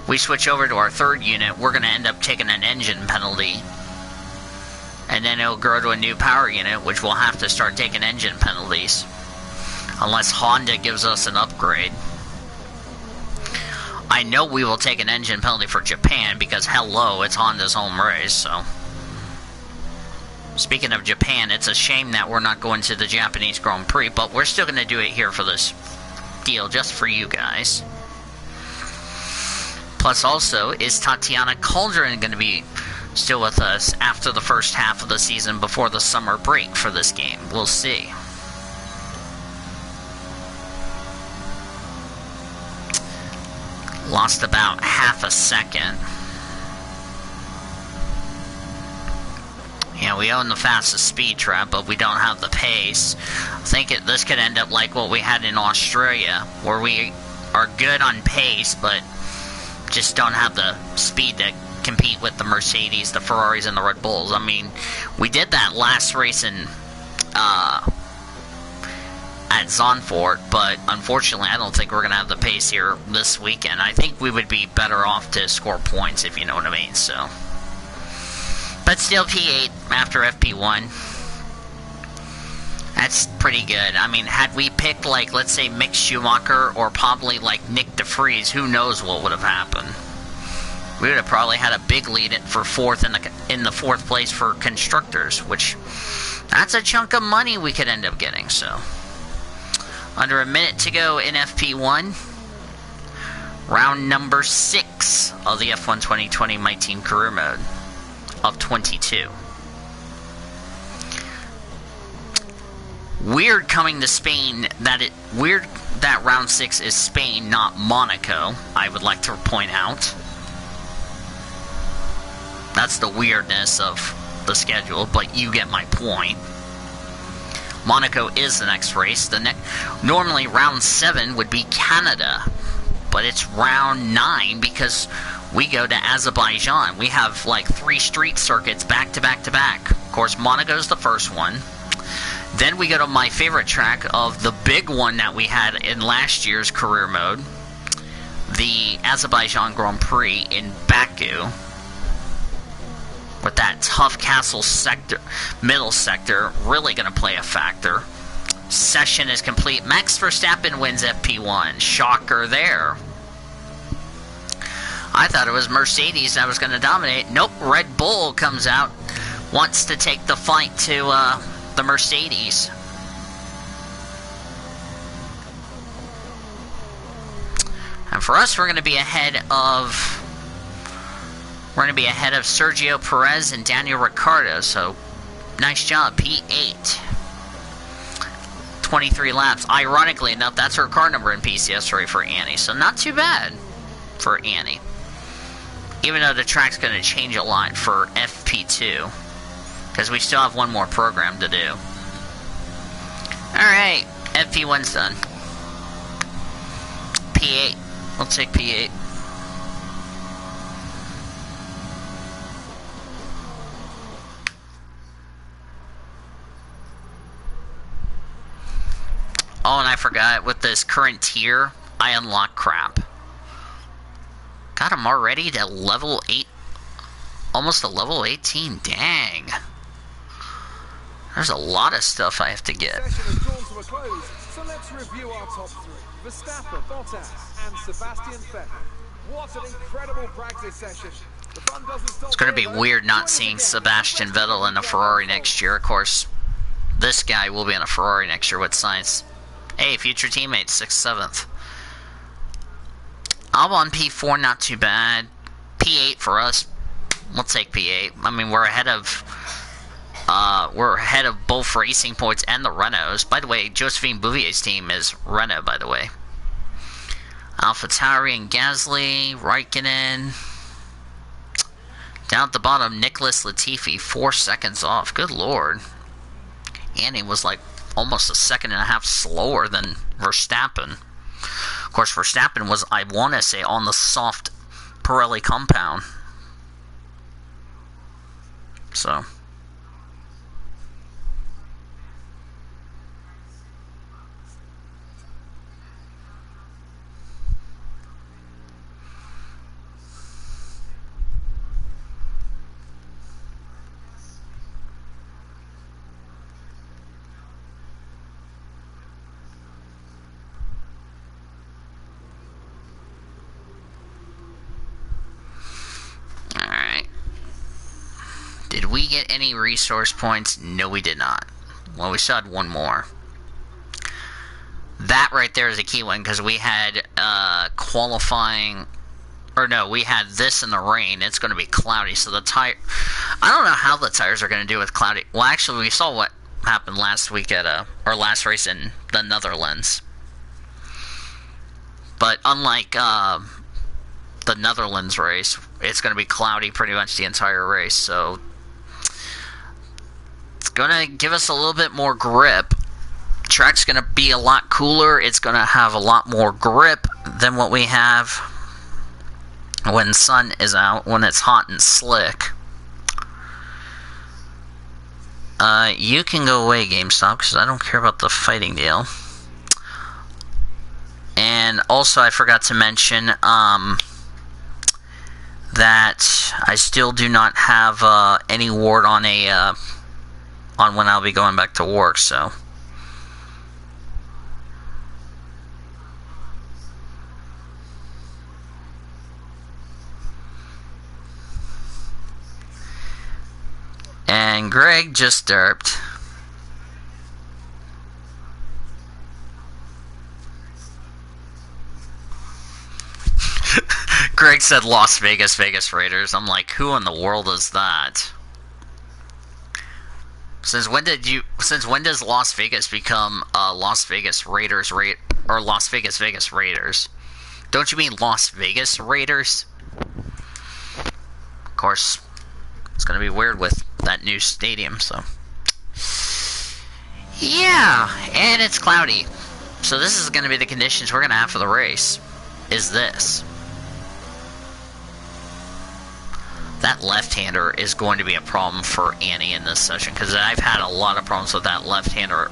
A: we switch over to our 3rd unit, we're going to end up taking an engine penalty. And then it'll grow to a new power unit, which we'll have to start taking engine penalties. Unless Honda gives us an upgrade. I know we will take an engine penalty for Japan, because hello, it's Honda's home race, so. Speaking of Japan, it's a shame that we're not going to the Japanese Grand Prix, but we're still going to do it here for this deal, just for you guys. Plus also, is Tatiana Calderon going to be still with us after the first half of the season before the summer break for this game? We'll see. Lost about half a second. Yeah, we own the fastest speed trap, but we don't have the pace. I think this could end up like what we had in Australia, where we are good on pace, but just don't have the speed to compete with the Mercedes, the Ferraris, and the Red Bulls. I mean, we did that last race at Zandvoort, but unfortunately, I don't think we're going to have the pace here this weekend. I think we would be better off to score points, if you know what I mean, so. But still P8 after FP1. That's pretty good. I mean, had we picked, like, let's say Mick Schumacher or probably, like, Nick DeFries, who knows what would have happened. We would have probably had a big lead for 4th in the 4th place for constructors, which, that's a chunk of money we could end up getting, so. Under a minute to go in FP1. Round number 6 of the F1 2020 My Team Career Mode of 22. Weird coming to Spain weird that round 6 is Spain, not Monaco, I would like to point out. That's the weirdness of the schedule, but you get my point. Monaco is the next race. Normally round 7 would be Canada, but it's round 9 because we go to Azerbaijan. We have like 3 street circuits back to back to back. Of course, Monaco's the first one. Then we go to my favorite track of the big one that we had in last year's career mode, the Azerbaijan Grand Prix in Baku. With that tough castle sector, middle sector, really going to play a factor. Session is complete. Max Verstappen wins FP1. Shocker there. I thought it was Mercedes that was going to dominate. Nope, Red Bull comes out, wants to take the fight to the Mercedes. And for us, we're going to be ahead of Sergio Perez and Daniel Ricciardo. So nice job, P8. 23 laps. Ironically enough, that's her car number in PCS3 for Annie. So not too bad for Annie. Even though the track's going to change a lot for FP2. Because we still have one more program to do. Alright, FP1's done. P8. We'll take P8. Oh, and I forgot, with this current tier, I unlock crap. God, I'm already at level 8. Almost a level 18. Dang. There's a lot of stuff I have to get.
D: Session is drawn to a close, so let's review our top three. Verstappen, Bottas, and Sebastian Vettel. What an incredible practice session. The fun doesn't stop.
A: It's going to be weird not seeing Sebastian Vettel in a Ferrari next year. Of course, this guy will be in a Ferrari next year with Sainz. Hey, future teammates, 6th, 7th. Albon P4, not too bad. P8 for us. We'll take P8. I mean, we're ahead of both Racing Points and the Renaults. By the way, Josephine Bouvier's team is Renault, by the way. AlphaTauri and Gasly, Raikkonen. Down at the bottom, Nicholas Latifi, 4 seconds off. Good lord. Annie was like almost a second and a half slower than Verstappen. Of course, Verstappen was, I want to say, on the soft Pirelli compound. So. Did we get any resource points? No, we did not. Well, we still had one more. That right there is a key one, because we had qualifying... Or no, we had this in the rain. It's going to be cloudy, so the tire... I don't know how the tires are going to do with cloudy... Well, actually, we saw what happened last week at our last race in the Netherlands. But unlike the Netherlands race, it's going to be cloudy pretty much the entire race, so... Gonna give us a little bit more grip. Track's gonna be a lot cooler. It's gonna have a lot more grip than what we have when sun is out, when it's hot and slick. You can go away, GameStop, because I don't care about the fighting deal. And also, I forgot to mention that I still do not have any word on on when I'll be going back to work, so. And Greg just derped. Greg said Las Vegas, Vegas Raiders. I'm like, who in the world is that? Since when does Las Vegas become Las Vegas Raiders or Las Vegas Vegas Raiders? Don't you mean Las Vegas Raiders? Of course, it's gonna be weird with that new stadium, so. Yeah, and it's cloudy. So this is gonna be the conditions we're gonna have for the race. Is this. That left-hander is going to be a problem for Annie in this session, because I've had a lot of problems with that left-hander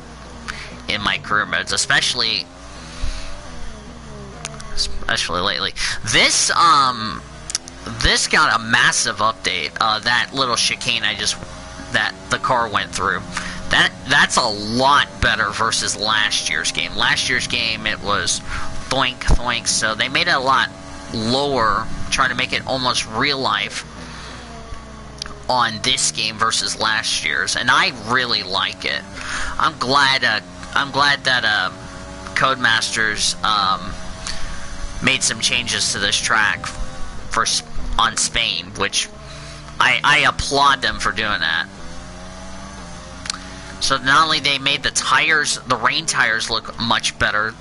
A: in my career modes, especially lately. This got a massive update. That little chicane that the car went through. That's a lot better versus last year's game. Last year's game, it was thoink, thoink, so they made it a lot lower, try to make it almost real life on this game versus last year's, and I really like it. I'm glad that Codemasters made some changes to this track on Spain, which I applaud them for doing that. So not only they made the rain tires look much better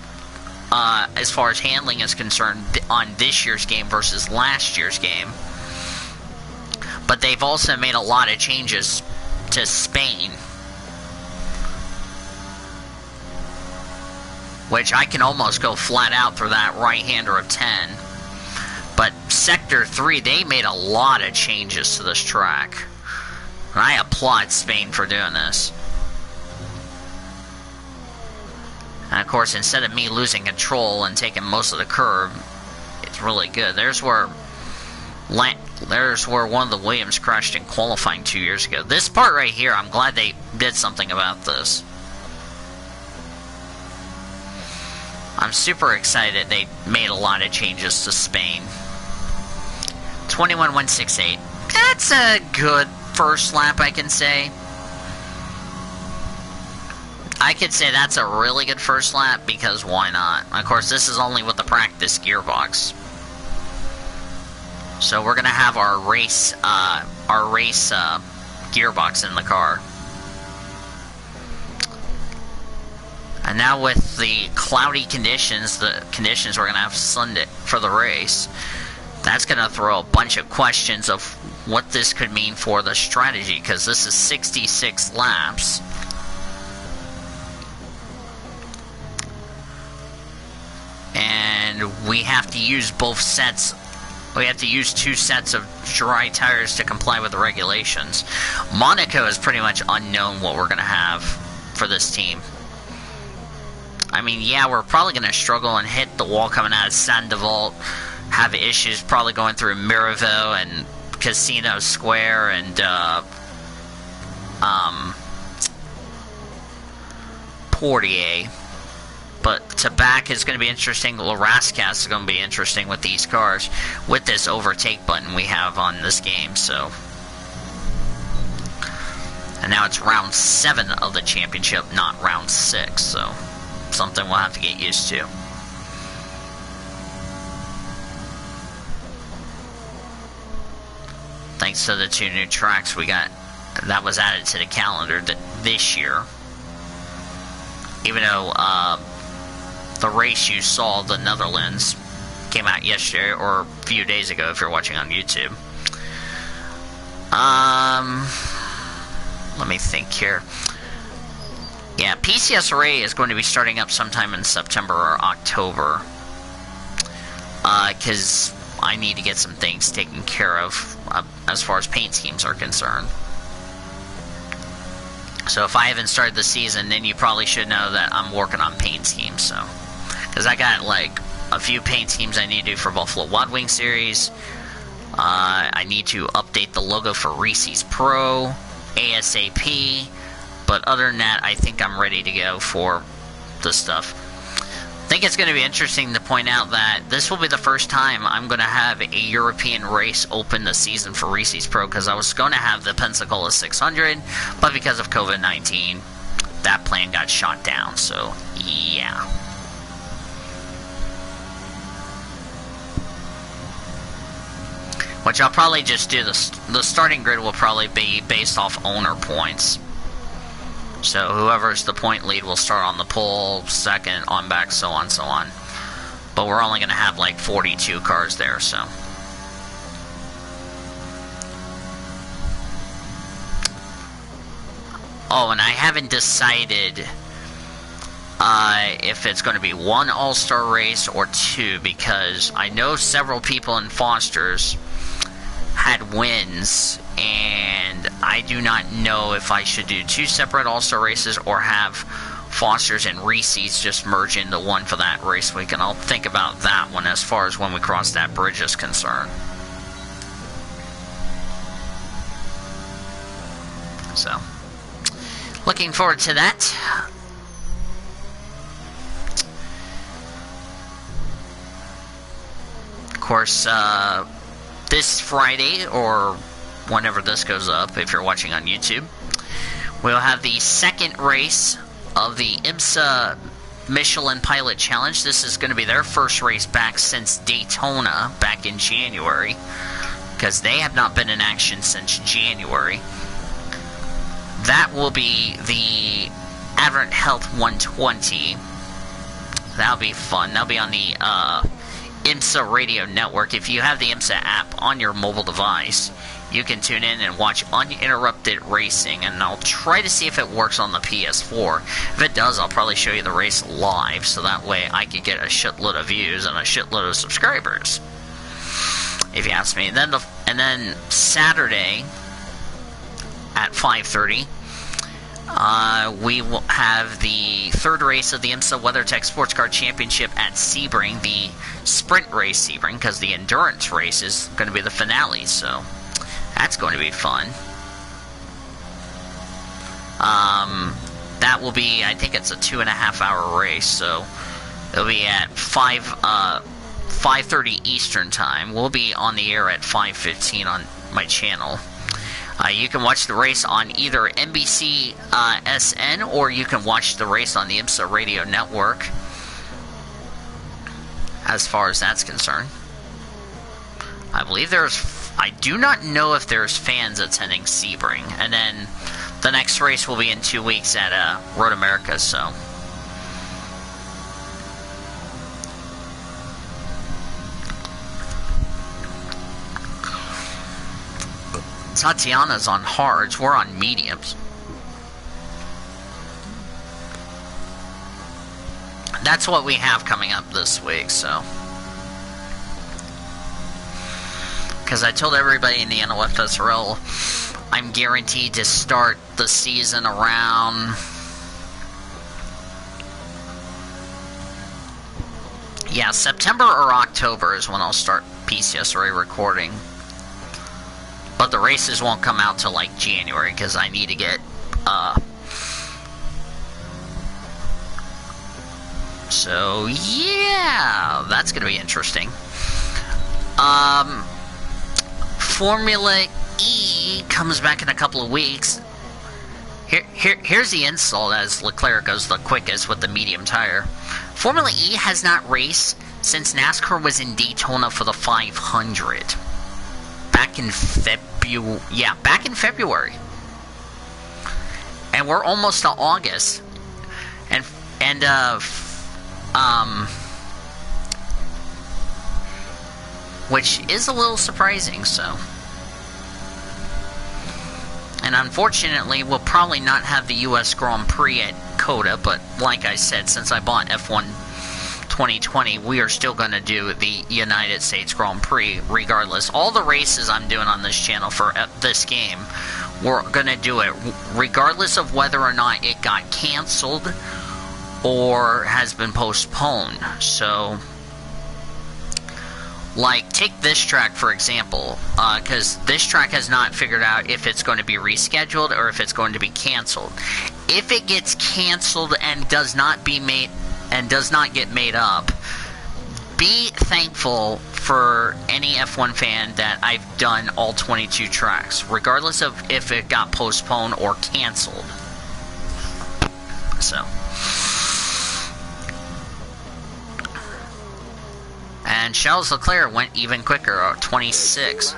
A: as far as handling is concerned on this year's game versus last year's game, but they've also made a lot of changes to Spain, which I can almost go flat out for that right-hander of 10. But Sector 3, they made a lot of changes to this track. And I applaud Spain for doing this. And of course, instead of me losing control and taking most of the curve, it's really good. There's where one of the Williams crashed in qualifying 2 years ago. This part right here, I'm glad they did something about this. I'm super excited they made a lot of changes to Spain. 21.168. That's a good first lap, I can say. I could say that's a really good first lap, because why not? Of course, this is only with the practice gearbox. So we're going to have our race gearbox in the car. And now with the cloudy conditions, the conditions we're going to have Sunday for the race, that's going to throw a bunch of questions of what this could mean for the strategy, because this is 66 laps. And we have to use both sets. We have to use 2 sets of dry tires to comply with the regulations. Monaco is pretty much unknown what we're going to have for this team. I mean, yeah, we're probably going to struggle and hit the wall coming out of Sandoval, have issues probably going through Miraveau and Casino Square and Portier. But Tabac is going to be interesting. Larascas is going to be interesting with these cars, with this overtake button we have on this game. So, and now it's round 7 of the championship, not round 6. So, something we'll have to get used to. Thanks to the 2 new tracks we got, that was added to the calendar this year. Even though the race you saw, the Netherlands, came out yesterday or a few days ago if you're watching on YouTube. Let me think here. Yeah, PCS Array is going to be starting up sometime in September or October. Because I need to get some things taken care of as far as paint schemes are concerned. So if I haven't started the season, then you probably should know that I'm working on paint schemes, so. Because I got, like, a few paint schemes I need to do for Buffalo Wild Wings series. I need to update the logo for Reese's Pro, ASAP. But other than that, I think I'm ready to go for this stuff. I think it's going to be interesting to point out that this will be the first time I'm going to have a European race open the season for Reese's Pro, because I was going to have the Pensacola 600, but because of COVID-19, that plan got shot down, so yeah. Which I'll probably just do, the starting grid will probably be based off owner points. So whoever's the point lead will start on the pole, second, on back, so on, so on. But we're only going to have like 42 cars there, so. Oh, and I haven't decided if it's going to be 1 all-star race or 2, because I know several people in Foster's had wins, and I do not know if I should do 2 separate all-star races or have Foster's and Reese's just merge into one for that race week, and I'll think about that one as far as when we cross that bridge is concerned. So, looking forward to that. course, this Friday, or whenever this goes up, if you're watching on YouTube, we'll have the second race of the IMSA Michelin Pilot Challenge. This is going to be their first race back since Daytona back in January, because they have not been in action since January. That will be the Advent Health 120. That'll be fun. That'll be on the IMSA Radio Network. If you have the IMSA app on your mobile device, you can tune in and watch uninterrupted racing, and I'll try to see if it works on the PS4. If it does, I'll probably show you the race live, so that way I could get a shitload of views and a shitload of subscribers, if you ask me. And then Saturday at 5:30, we will have the third race of the IMSA WeatherTech Sports Car Championship at Sebring, the sprint race Sebring, because the endurance race is going to be the finale, so that's going to be fun. That will be, I think it's a 2.5 hour race, so it'll be at 5:30 Eastern Time. We'll be on the air at 5:15 on my channel. You can watch the race on either NBC SN, or you can watch the race on the IMSA Radio Network, as far as that's concerned. I do not know if there's fans attending Sebring. And then the next race will be in 2 weeks at Road America, so. Tatiana's on hards, we're on mediums. That's what we have coming up this week, so. Because I told everybody in the NOFSRL, I'm guaranteed to start the season around, yeah, September or October is when I'll start PCSRA recording. But the races won't come out till like January, because I need to get so yeah, that's gonna be interesting. Formula E comes back in a couple of weeks. Here's the insult, as Leclerc goes the quickest with the medium tire. Formula E has not raced since NASCAR was in Daytona for the 500. Back in February. And we're almost to August. Which is a little surprising, so. And unfortunately, we'll probably not have the U.S. Grand Prix at COTA, but like I said, since I bought F1 2020, we are still going to do the United States Grand Prix regardless. All the races I'm doing on this channel for this game, we're going to do it regardless of whether or not it got canceled or has been postponed. So, like, take this track for example, because this track has not figured out if it's going to be rescheduled or if it's going to be canceled. If it gets canceled and does not get made up, be thankful for any F1 fan that I've done all 22 tracks, regardless of if it got postponed or canceled. So. And Charles Leclerc went even quicker, 26.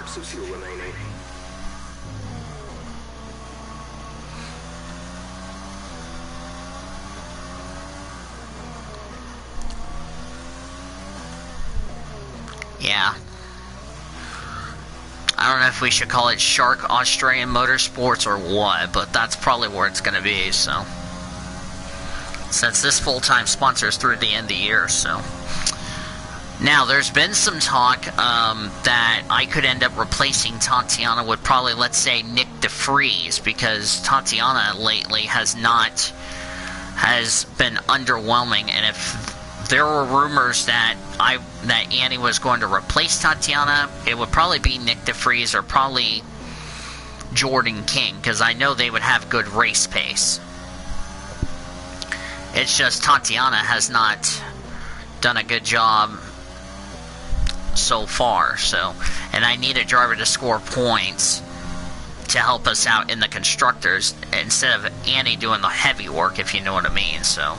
A: Yeah. I don't know if we should call it Shark Australian Motorsports or what, but that's probably where it's going to be, so. Since this full-time sponsor is through the end of the year, so. Now, there's been some talk that I could end up replacing Tatiana with probably, let's say, Nick DeFries, because Tatiana lately has been underwhelming, and if there were rumors that Annie was going to replace Tatiana, it would probably be Nick DeFries or probably Jordan King, because I know they would have good race pace. It's just Tatiana has not done a good job so far. So, and I need a driver to score points to help us out in the constructors instead of Annie doing the heavy work, if you know what I mean. So.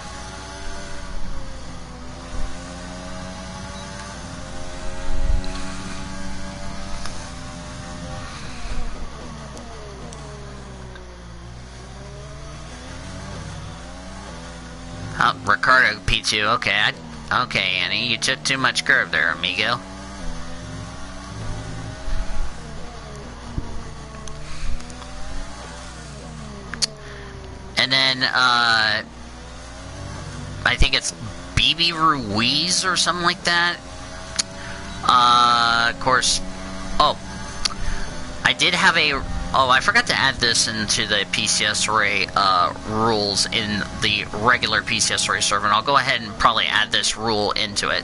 A: Oh, Ricardo P2. Okay, okay, Annie, you took too much curve there, amigo. And then, I think it's BB Ruiz or something like that. Of course. Oh, I did have a. Oh, I forgot to add this into the PCS Array rules in the regular PCS Array server, and I'll go ahead and probably add this rule into it.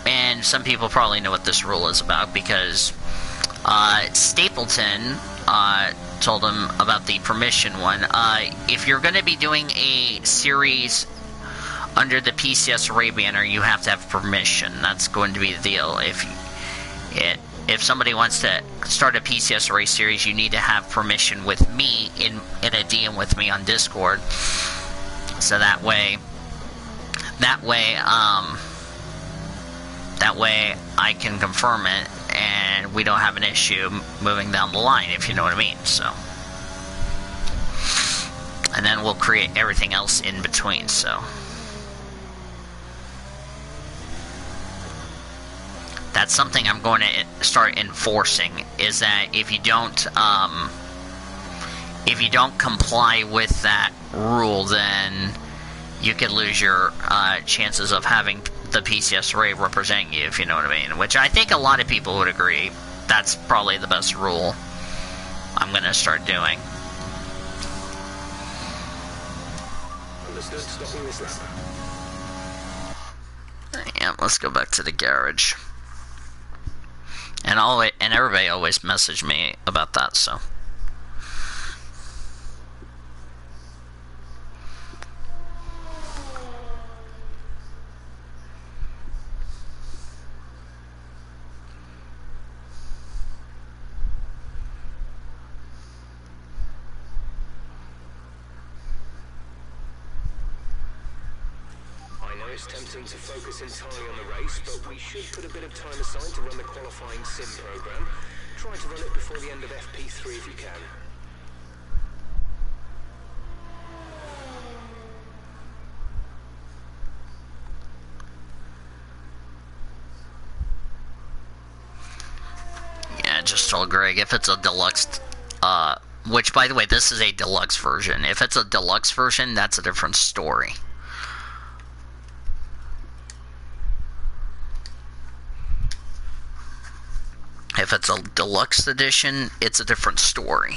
A: And some people probably know what this rule is about because Stapleton told him about the permission one. If you're going to be doing a series under the PCS Array banner, you have to have permission. That's going to be the deal. If somebody wants to start a PCS Array series, you need to have permission with me in a DM with me on Discord. So that way I can confirm it and we don't have an issue moving down the line, if you know what I mean. So, and then we'll create everything else in between. So. That's something I'm going to start enforcing, is that if you don't comply with that rule, then you could lose your chances of having the PCS Array represent you, if you know what I mean. Which I think a lot of people would agree. That's probably the best rule I'm going to start doing.
B: Understood. Stopping this lap.
A: Yeah, let's go back to the garage. And everybody always messaged me about that, so.
B: It's tempting to focus entirely on the race, but we should put a bit of time aside to run the qualifying sim program. Try to run it before the end of FP3 if you can.
A: Yeah, just told Greg if it's a deluxe, which by the way, this is a deluxe version. If it's a deluxe version, that's a different story. If it's a deluxe edition, it's a different story.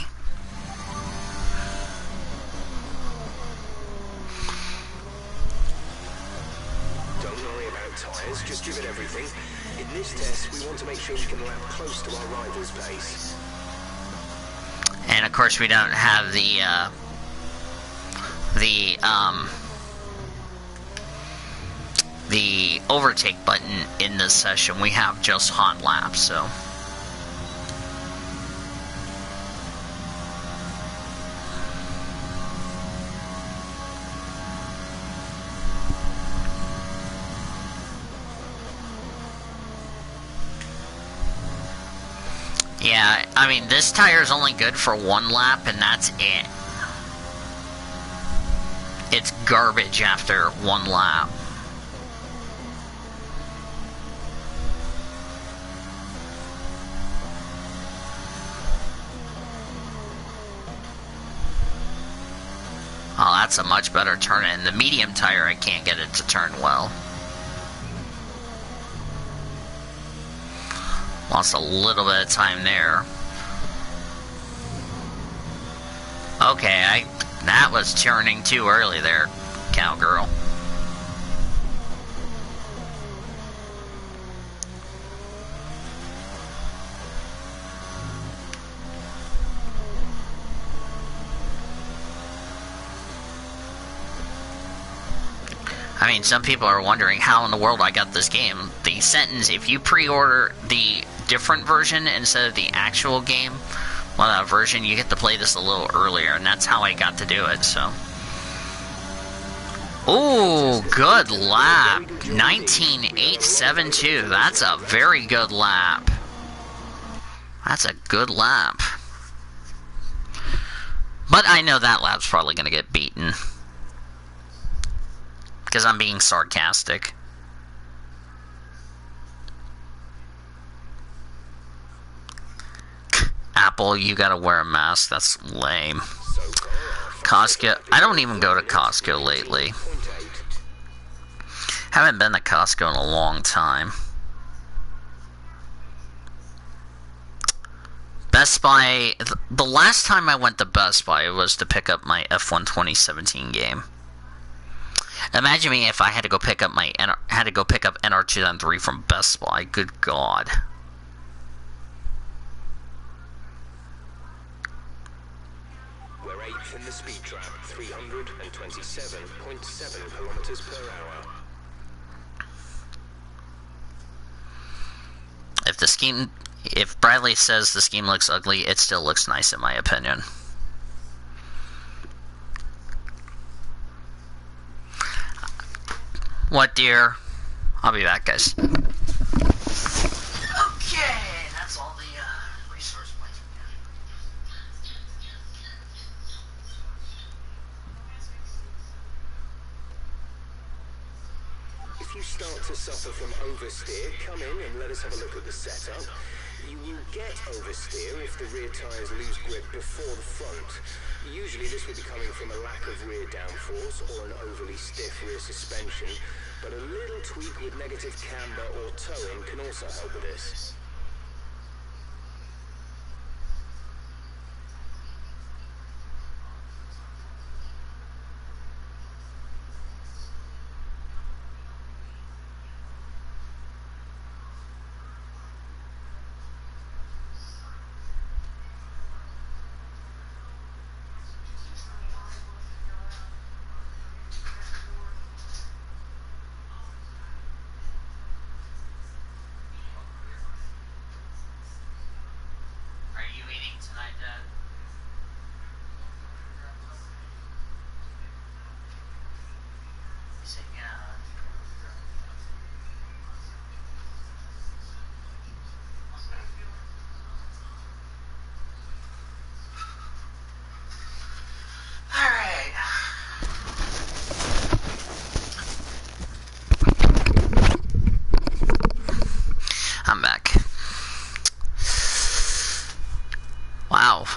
B: Don't worry about tyres, just give it everything. In this test, we want to make sure we can lap close to our rival's pace.
A: And of course, we don't have the overtake button in this session. We have just hot laps, so. Yeah, I mean, this tire is only good for one lap, and that's it. It's garbage after one lap. Oh, that's a much better turn in. The medium tire, I can't get it to turn well. Lost a little bit of time there. Okay, that was turning too early there, cowgirl. I mean, some people are wondering how in the world I got this game. The sentence, if you pre-order the different version instead of the actual game, well, that version, you get to play this a little earlier, and that's how I got to do it, so. Ooh, good lap. 19.872. That's a very good lap. That's a good lap. But I know that lap's probably going to get beaten. Because I'm being sarcastic. Apple, you gotta wear a mask. That's lame. Costco. I don't even go to Costco lately. Haven't been to Costco in a long time. Best Buy. The last time I went to Best Buy was to pick up my F1 2017 game. Imagine me if I had to go pick up NR 2003 from Best Buy. Good God.
B: We're 8th in the speed trap, 327.7 kilometers per hour.
A: If Bradley says the scheme looks ugly, it still looks nice in my opinion. What, dear? I'll be back, guys. Okay, that's all the resource points we got.
B: If you start to suffer from oversteer, come in and let us have a look at the setup. You will get oversteer if the rear tyres lose grip before the front. Usually this will be coming from a lack of rear downforce or an overly stiff rear suspension, but a little tweak with negative camber or towing can also help with this.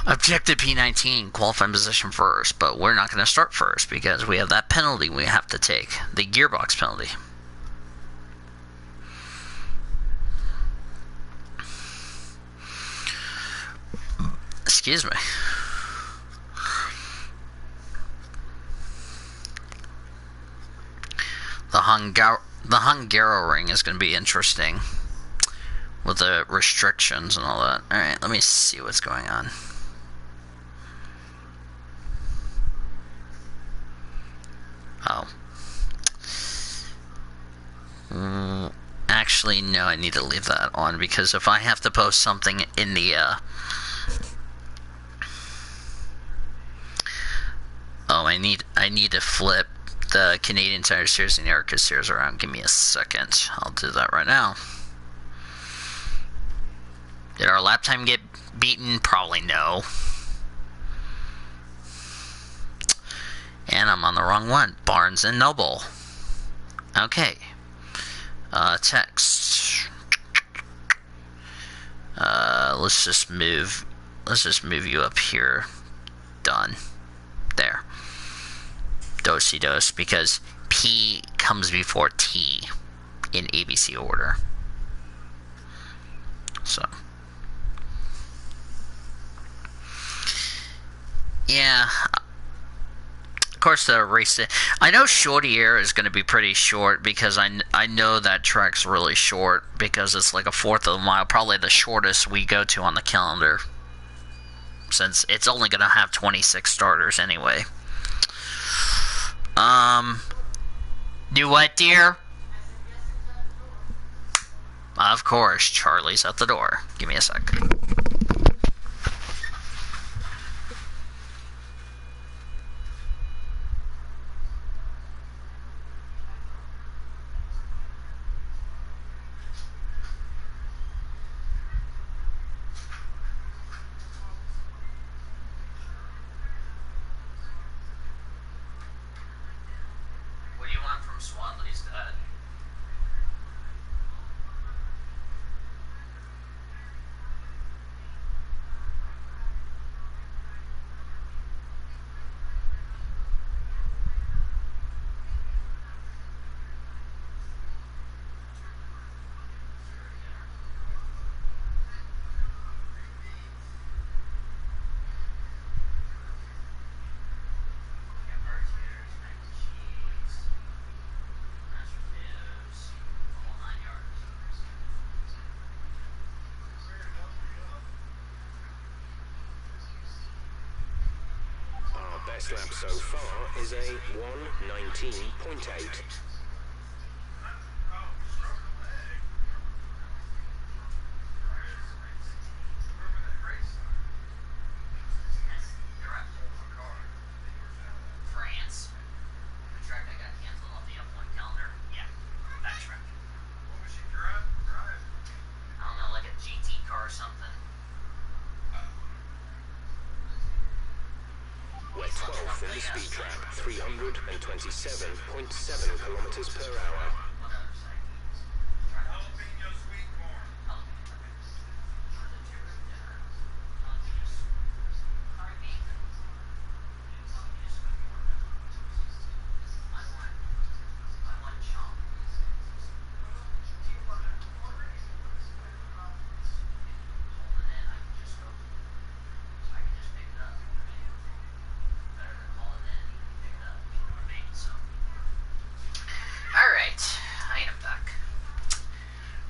A: Objective P19, qualifying position first, but we're not going to start first because we have that penalty we have to take, the gearbox penalty. Excuse me. The Hungaroring is going to be interesting with the restrictions and all that. Alright, let me see what's going on. Actually, no, I need to leave that on because if I have to post something in the I need to flip the Canadian Tire Series and Erica Series around. Give me a second. I'll do that right now. Did our lap time get beaten? Probably no. And I'm on the wrong one. Barnes and Noble. Okay. Text. Let's just move you up here. Done. There. Do-si-dos, because P comes before T in ABC order. So. Yeah. Of course, the race. I know Chaudière is going to be pretty short because I know that track's really short because it's like a fourth of a mile, probably the shortest we go to on the calendar, since it's only going to have 26 starters anyway. Do what, dear? Of course, Charlie's at the door. Give me a sec. What do you want from Swanley's dad?
B: Our best lap so far is a 1:19.8.
A: France. The track that got canceled off the F1 calendar. Yeah, that track.
C: What was she driving?
A: I don't know, like a GT car or something.
B: We're 12th in the speed trap, 327.7 kilometers per hour.
A: What other site?
C: Jalapeno sweet corn.
A: Alright, I am back.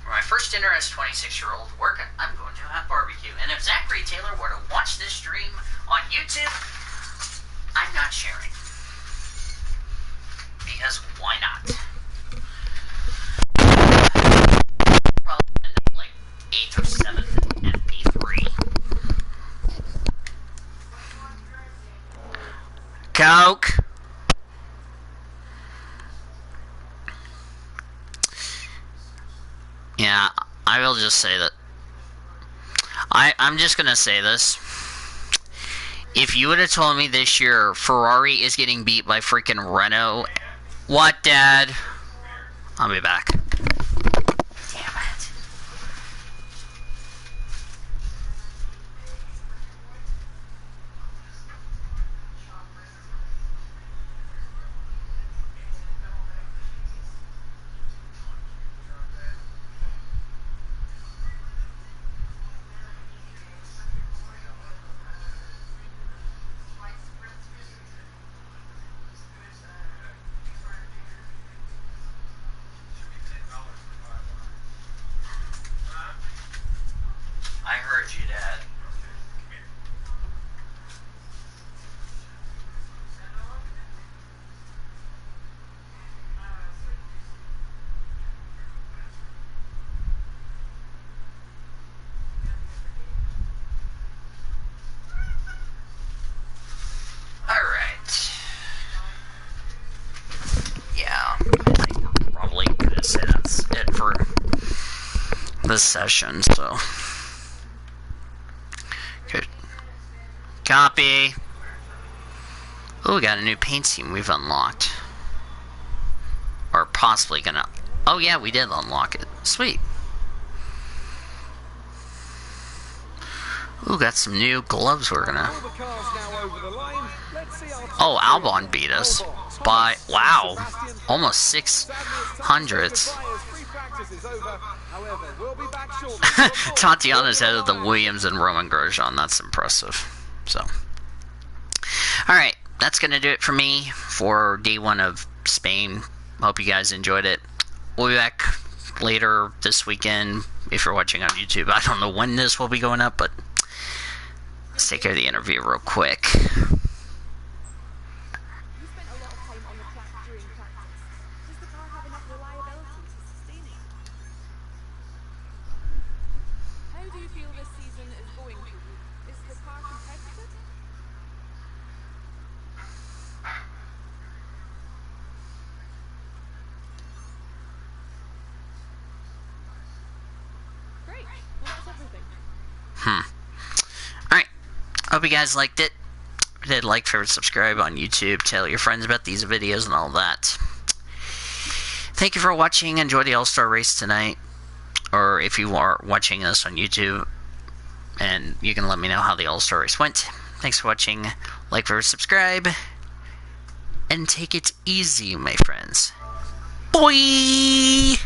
A: For my first dinner as 26-year-old work, I'm going to have barbecue. And if Zachary Taylor were to watch this stream on YouTube, I'm not sharing. Because why not? Probably end up like 8th or 7th in MP3. Coke! Yeah, I will just say that. I'm just gonna say this. If you would have told me this year Ferrari is getting beat by freaking Renault. What, Dad? I'll be back. Damn it. I heard you, Dad. Alright. Yeah, I think we're probably gonna say that's it for this session, so. Good. Copy. Oh, we got a new paint scheme we've unlocked. Or possibly gonna... Oh yeah, we did unlock it. Sweet. Ooh, got some new gloves we're gonna... Oh, Albon beat us by... Wow. Almost 600s. Tatiana's head of the Williams and Roman Grosjean. That's impressive. So, alright, that's going to do it for me for day one of Spain. Hope you guys enjoyed it. We'll be back later this weekend if you're watching on YouTube. I don't know when this will be going up, but let's take care of the interview real quick.
E: You spent a lot of time on the track during practice. Does the car
A: Hope you guys liked it. If you did, like, favorite, subscribe on YouTube. Tell your friends about these videos and all that. Thank you for watching. Enjoy the All-Star race tonight. Or if you are watching this on YouTube, and you can let me know how the All-Star race went. Thanks for watching. Like, favorite, subscribe. And take it easy, my friends. Bye!